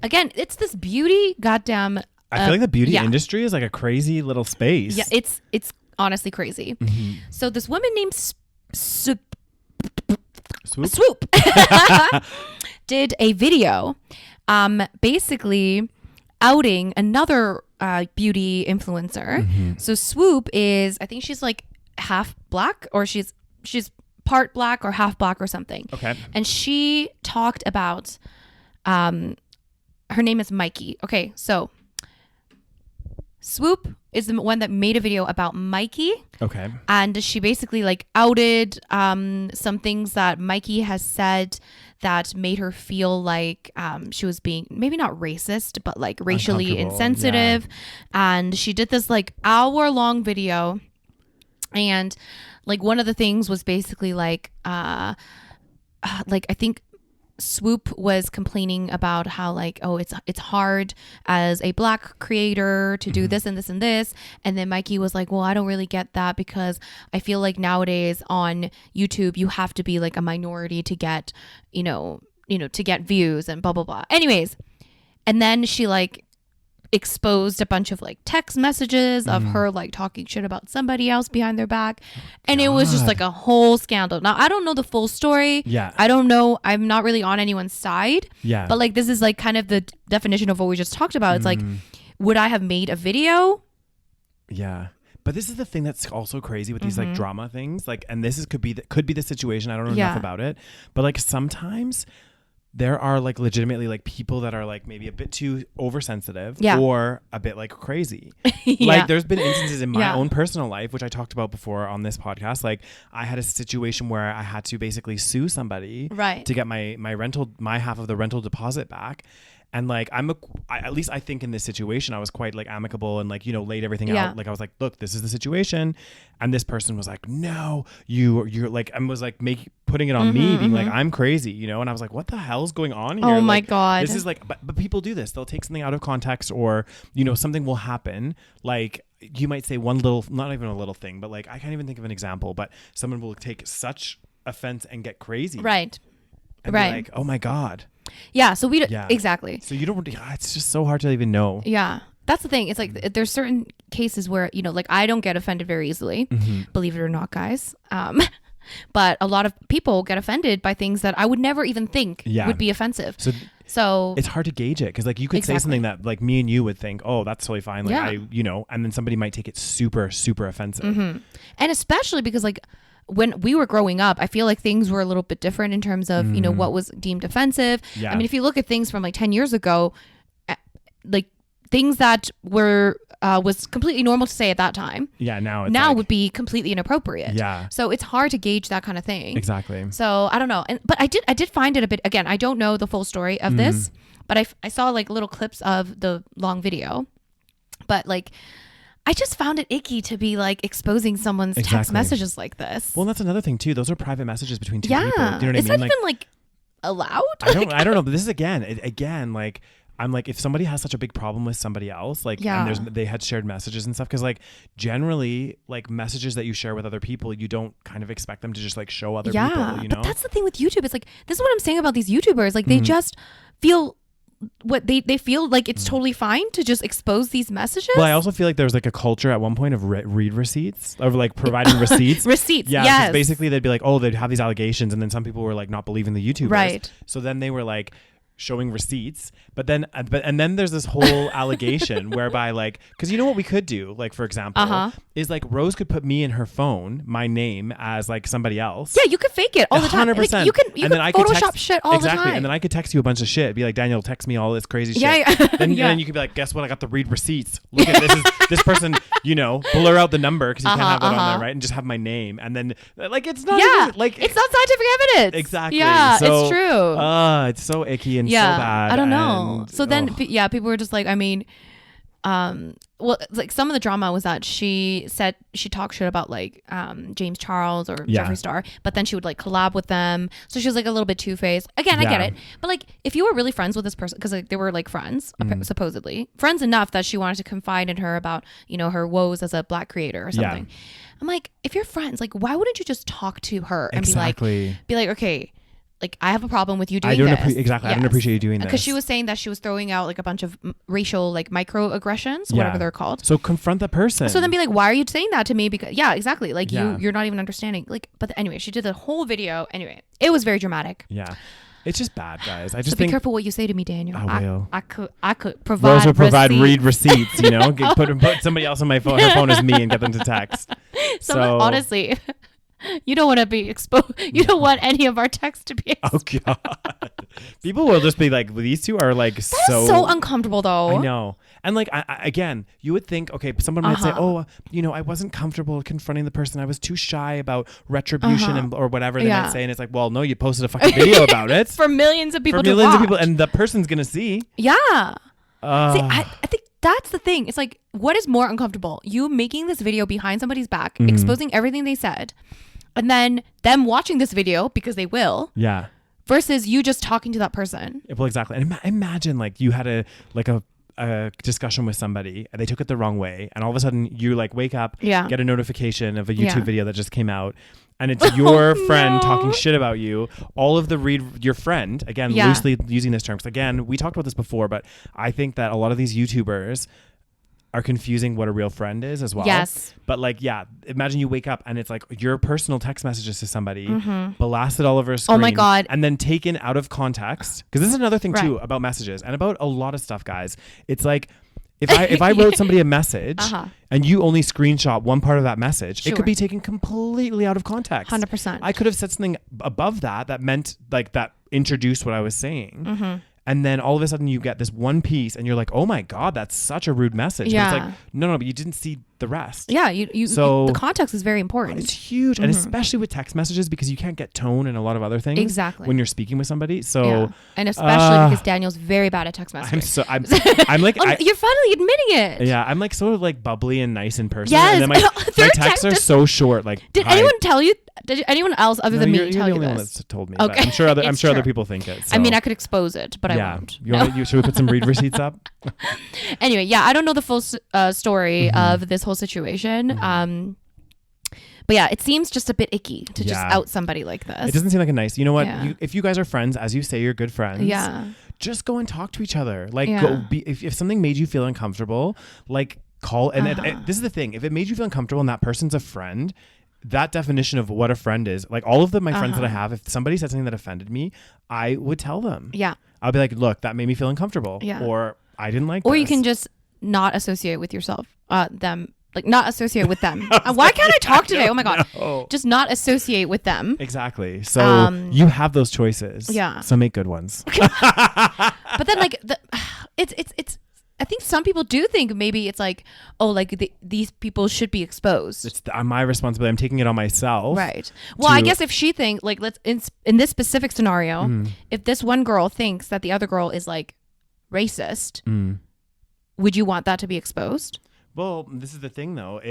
Again, it's this beauty goddamn. I feel like the beauty industry is like a crazy little space. Yeah, it's honestly crazy. So this woman named Swoop did a video basically outing another beauty influencer. So Swoop is, I think she's like half black, or she's part black or half black or something. Okay. And she talked about her name is Mikey. Okay, so Swoop is the one that made a video about Mikey. Okay. And she basically like outed some things that Mikey has said that made her feel like she was being maybe not racist, but like racially insensitive. Yeah. And she did this like hour-long video. And like one of the things was basically like I think Swoop was complaining about how like, oh, it's hard as a Black creator to do this and this and this. And then Mikey was like, well, I don't really get that because I feel like nowadays on YouTube, you have to be like a minority to get, to get views and blah, blah, blah. Anyways. And then she like exposed a bunch of like text messages of her like talking shit about somebody else behind their back. And it was just like a whole scandal. Now, I don't know the full story. Yeah. I don't know. I'm not really on anyone's side. Yeah. But like, this is like kind of the definition of what we just talked about. It's like, would I have made a video? Yeah. But this is the thing that's also crazy with these like drama things. Like, and this could be the situation. I don't know enough about it. But like sometimes there are like legitimately like people that are like maybe a bit too oversensitive or a bit like crazy. Like there's been instances in my own personal life, which I talked about before on this podcast. Like I had a situation where I had to basically sue somebody to get my half of the rental deposit back. And like at least I think in this situation I was quite like amicable and like laid everything out. Like I was like, look, this is the situation, and this person was like, no, you're like, and was like putting it on me, being like I'm crazy, and I was like, what the hell's going on here? Oh like, my god, this is like, but people do this. They'll take something out of context, or something will happen. Like you might say one little, not even a little thing, but like I can't even think of an example. But someone will take such offense and get crazy, right? And be like, oh my god. Yeah, so exactly. So you don't. It's just so hard to even know. Yeah, that's the thing. It's like there's certain cases where like I don't get offended very easily, believe it or not, guys. But a lot of people get offended by things that I would never even think would be offensive. So it's hard to gauge it because like you could say something that like me and you would think, oh, that's totally fine. Like and then somebody might take it super, super offensive. And especially because like, when we were growing up, I feel like things were a little bit different in terms of, what was deemed offensive. Yeah. I mean, if you look at things from like 10 years ago, like things that were was completely normal to say at that time. Yeah, now like, would be completely inappropriate. Yeah. So it's hard to gauge that kind of thing. Exactly. So I don't know. But I did find it a bit, again, I don't know the full story of this, but I saw like little clips of the long video. But like, I just found it icky to be like exposing someone's text messages like this. Well, that's another thing too. Those are private messages between two people. Do you know what I mean? Is that even like allowed? I don't know. But this is again, like I'm like, if somebody has such a big problem with somebody else, like, and they had shared messages and stuff, because like generally like messages that you share with other people, you don't kind of expect them to just like show other people, But that's the thing with YouTube. It's like, this is what I'm saying about these YouTubers. Like they just feel what they feel like it's totally fine to just expose these messages. Well, I also feel like there was like a culture at one point of read receipts, of like providing receipts. Yeah, yes. Basically they'd be like, oh, they'd have these allegations, and then some people were like not believing the YouTubers. Right. So then they were like showing receipts, and then there's this whole allegation whereby like, because you know what we could do, like for example, is like Rose could put me in her phone, my name, as like somebody else. Yeah, you could fake it all the time. 100%. Like, you can Photoshop shit all the time. Exactly, and then I could text you a bunch of shit. Be like, Daniel, text me all this crazy shit. And then you could be like, guess what? I got the read receipts. Look at this person. Blur out the number because you can't have that on there, right? And just have my name, and then like it's not even, like it's not scientific evidence. Exactly. Yeah, so, it's true. It's so icky and so bad. I don't know. So then, people were just like, I mean, well, like some of the drama was that she said she talked shit about like James Charles or Jeffree Star, but then she would like collab with them. So she was like a little bit two-faced. Again, I get it. But like, if you were really friends with this person, because like they were like friends, supposedly friends enough that she wanted to confide in her about, her woes as a Black creator or something. I'm like, if you're friends, like why wouldn't you just talk to her and be like, okay, like I have a problem with you doing this. I don't appreciate you doing this. Because she was saying that she was throwing out like a bunch of racial like microaggressions, whatever they're called. So confront the person. So then be like, why are you saying that to me? Because exactly. Like you're not even understanding. Like, but anyway, she did the whole video. Anyway, it was very dramatic. Yeah. It's just bad, guys. I just be careful what you say to me, Daniel. I will. I could provide. Rose will provide read receipts. Put somebody else on her phone as me and get them to text. Honestly. You don't want to be exposed. You don't want any of our text to be exposed. Oh God! People will just be like, these two are like so uncomfortable, though. I know, and like again, you would think, okay, someone might say, oh, I wasn't comfortable confronting the person. I was too shy about retribution or whatever they might say, and it's like, well, no, you posted a fucking video about it for millions of people. And the person's gonna see. Yeah. See, I think that's the thing. It's like, what is more uncomfortable? You making this video behind somebody's back, exposing everything they said, and then them watching this video because they will. Yeah. versus you just talking to that person. Well, exactly. And imagine like you had a discussion with somebody and they took it the wrong way, and all of a sudden you like wake up, get a notification of a YouTube video that just came out, and it's your friend talking shit about you. All of your friend, again, loosely using this term, because again, we talked about this before, but I think that a lot of these YouTubers are confusing what a real friend is as well. Yes. But like, imagine you wake up and it's like your personal text messages to somebody blasted all over a screen. Oh my God. And then taken out of context. Because this is another thing too about messages and about a lot of stuff, guys. It's like, if I wrote somebody a message and you only screenshot one part of that message, it could be taken completely out of context. 100%. I could have said something above that meant like that introduced what I was saying. And then all of a sudden you get this one piece and you're like, oh my God, that's such a rude message. Yeah. But it's like, no, but you didn't see the rest. Yeah. So the context is very important. It's huge. And especially with text messages, because you can't get tone and a lot of other things. Exactly. When you're speaking with somebody. So, and especially because Daniel's very bad at text messaging. I'm like, you're finally admitting it. Yeah. I'm like sort of like bubbly and nice in person. Yes. And then my texts are so short. Like, did anyone tell you? Did anyone else other than me tell you this? You're the only one that's told me. Okay. I'm sure other people think it. So. I mean, I could expose it, but I won't. Should we put some read receipts up? Anyway, I don't know the full story of this whole situation. But yeah, it seems just a bit icky to just out somebody like this. It doesn't seem like a nice. You know what? If you guys are friends, as you say, you're good friends. Just go and talk to each other. Like, if something made you feel uncomfortable, like call. And this is the thing: if it made you feel uncomfortable and that person's a friend, that definition of what a friend is, like all of my friends that I have, if somebody said something that offended me, I would tell them. Yeah. I'll be like, look, that made me feel uncomfortable. Yeah. Or I didn't like Or this. you can just not associate with yourself, them. Like not associate with them. Why can't I talk today? Oh my God. No. Just not associate with them. Exactly. So you have those choices. Yeah. So make good ones. But then like it's I think some people do think maybe it's like, oh, like these people should be exposed. It's my responsibility. I'm taking it on myself. Right. Well, I guess if she thinks, like, in this specific scenario, if this one girl thinks that the other girl is like racist, would you want that to be exposed? Well, this is the thing, though.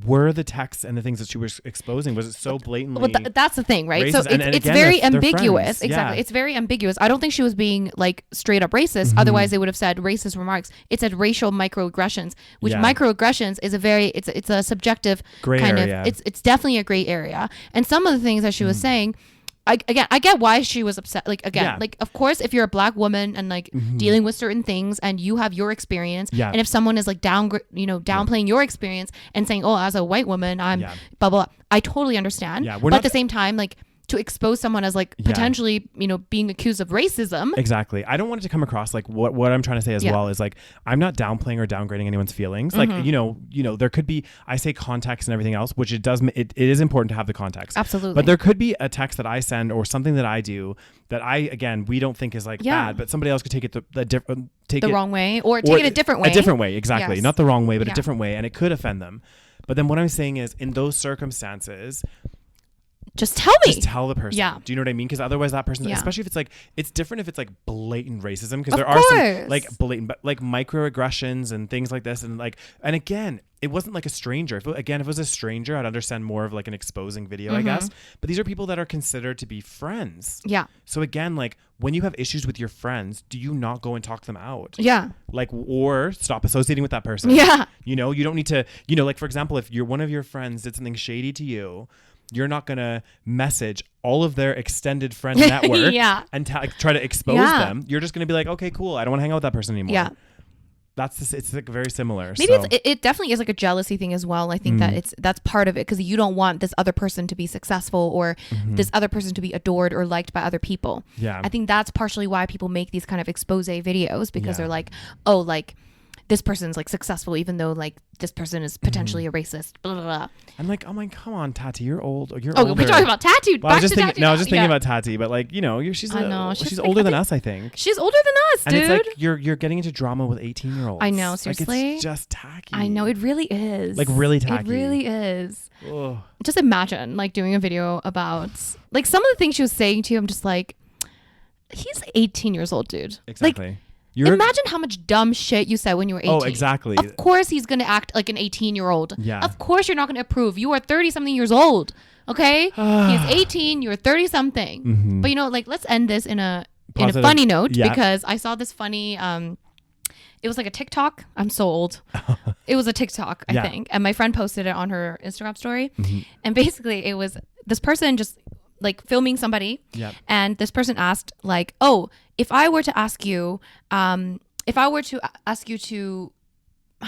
Were the texts and the things that she was exposing, was it so blatantly well, that's the thing, right? Racist? So it's again, very ambiguous. Friends. Exactly. It's very ambiguous. I don't think she was being like straight up racist. Otherwise they would have said racist remarks. It said racial microaggressions, which microaggressions is it's a subjective gray kind area. of it's definitely a gray area. And some of the things that she was saying, I get why she was upset. Like, like, of course, if you're a black woman and like dealing with certain things and you have your experience, and if someone is like downplaying your experience and saying, oh, as a white woman, I'm blah, blah, blah, I totally understand. Yeah, but at the same time, like, to expose someone as like potentially, being accused of racism. Exactly. I don't want it to come across like what I'm trying to say as well is like, I'm not downplaying or downgrading anyone's feelings. Like, there could be, I say context and everything else, which it is important to have the context. Absolutely. But there could be a text that I send or something that I do that we don't think is like bad, but somebody else could take it the wrong way or take it a different way. A different way. Exactly. Yes. Not the wrong way, but a different way. And it could offend them. But then what I'm saying is in those circumstances, just tell me. Just tell the person. Yeah. Do you know what I mean? Because otherwise that person, especially if it's like, it's different if it's like blatant racism, because there are some like blatant, but like microaggressions and things like this. And like, and again, it wasn't like a stranger. If it was a stranger, I'd understand more of like an exposing video, I guess. But these are people that are considered to be friends. Yeah. So again, like when you have issues with your friends, do you not go and talk them out? Yeah. Like, or stop associating with that person. Yeah. You don't need to, like, for example, if one of your friends did something shady to you, you're not going to message all of their extended friend network and try to expose them. You're just going to be like, okay, cool. I don't want to hang out with that person anymore. Yeah. It's like very similar. Maybe it definitely is like a jealousy thing as well. I think that that's part of it, because you don't want this other person to be successful or this other person to be adored or liked by other people. Yeah. I think that's partially why people make these kind of expose videos, because they're like, oh, like this person's like successful, even though like this person is potentially a racist. Blah, blah, blah. I'm like, oh my, come on, Tati, you're old. You're older. We're talking about Tati. Well, I was just thinking about Tati, but like, she's older than us, I think. She's older than us, dude. And it's like you're getting into drama with 18-year-olds. I know, seriously. Like, it's just tacky. I know, it really is. Like really tacky. It really is. Ugh. Just imagine like doing a video about like some of the things she was saying to you. I'm just like, he's 18 years old, dude. Exactly. Like, imagine how much dumb shit you said when you were 18. Oh, exactly. Of course he's going to act like an 18-year-old. Yeah. Of course you're not going to approve. You are 30-something years old. Okay, he's 18. You're 30 something. But you know, like let's end this in a funny note because I saw this funny. It was like a TikTok. I'm so old. It was a TikTok, I think, and my friend posted it on her Instagram story. And basically, it was this person just like filming somebody, and this person asked like, "Oh, if I were to ask you to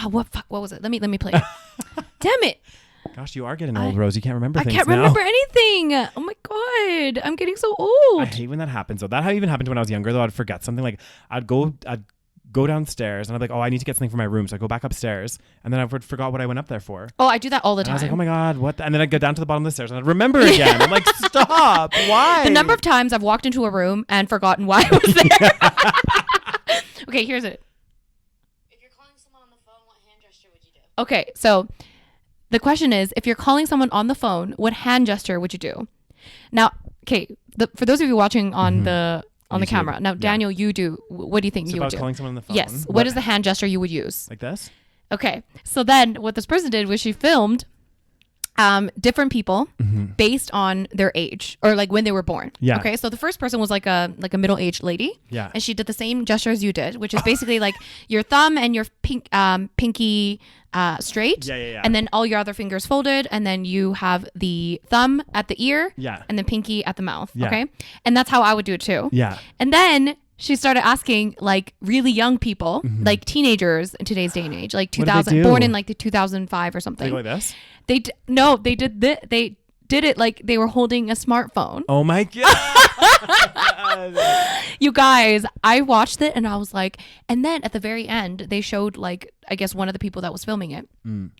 what was it? Let me play it. Damn it. Gosh, you are getting old, Rose. You can't remember things now. I can't remember anything. Oh my God. I'm getting so old. I hate when that happens. So that even happened when I was younger, though. I'd forget something. Like I'd go downstairs and I'd be like, oh, I need to get something from my room. So I go back upstairs and then I forgot what I went up there for. Oh, I do that all the time. I was like, oh my God, what? And then I'd go down to the bottom of the stairs and I'd remember again. I'm like, stop. Why? The number of times I've walked into a room and forgotten why I was there. Okay, here's it. If you're calling someone on the phone, what hand gesture would you do? Okay, so the question is, if you're calling someone on the phone, what hand gesture would you do? Now, okay, for those of you watching on the camera, now Daniel, you do. What do you think you would do? Calling someone on the phone. Yes. What is the hand gesture you would use? Like this? Okay. So then, what this person did was she filmed different people based on their age or like when they were born. Yeah. Okay. So the first person was like a middle-aged lady. Yeah. And she did the same gesture as you did, which is basically like your thumb and your pinky straight. Yeah. And then all your other fingers folded, and then you have the thumb at the ear. Yeah. And the pinky at the mouth. Yeah. Okay. And that's how I would do it too. Yeah. And then she started asking like really young people, like teenagers in today's day and age, like 2000, born in like the 2005 or something. Like this? They did it like they were holding a smartphone. Oh my God. You guys, I watched it and I was like, and then at the very end, they showed like, I guess one of the people that was filming it. And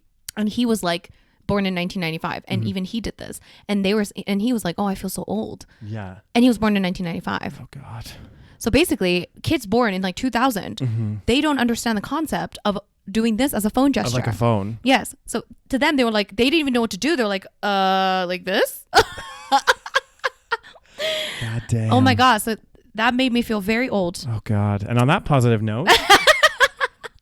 he was like born in 1995. And even he did this. And he was like, oh, I feel so old. Yeah. And he was born in 1995. Oh God. So basically, kids born in like 2000, they don't understand the concept of doing this as a phone gesture. Like a phone. Yes. So to them, they were like, they didn't even know what to do. They're like this? God damn. Oh my God. So that made me feel very old. Oh God. And on that positive note,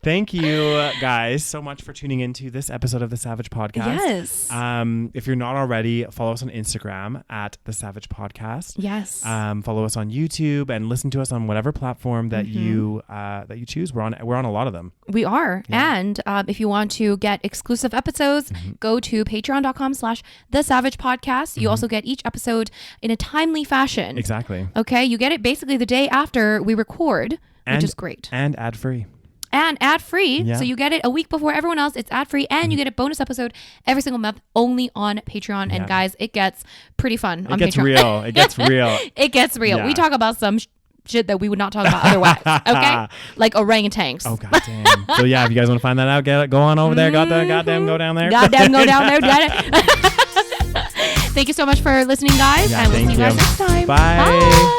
thank you guys so much for tuning into this episode of the SaVeg Podcast. Yes. If you're not already, follow us on Instagram at the SaVeg Podcast. Yes. Follow us on YouTube and listen to us on whatever platform that you choose. We're on a lot of them. We are. Yeah. And if you want to get exclusive episodes, go to patreon.com/thesavagepodcast. You also get each episode in a timely fashion. Exactly. Okay. You get it basically the day after we record, which is great. And ad-free. And ad-free. Yeah. So you get it a week before everyone else. It's ad-free. And you get a bonus episode every single month only on Patreon. Yeah. And guys, it gets pretty fun on Patreon. It gets real. It gets real. Yeah. We talk about some shit that we would not talk about otherwise. Okay? Like orangutans. Oh, goddamn. So yeah, if you guys want to find that out, go on over there. Goddamn, go down there. Goddamn, go down there. Thank you so much for listening, guys. Yeah, and we'll see you guys next time. Bye.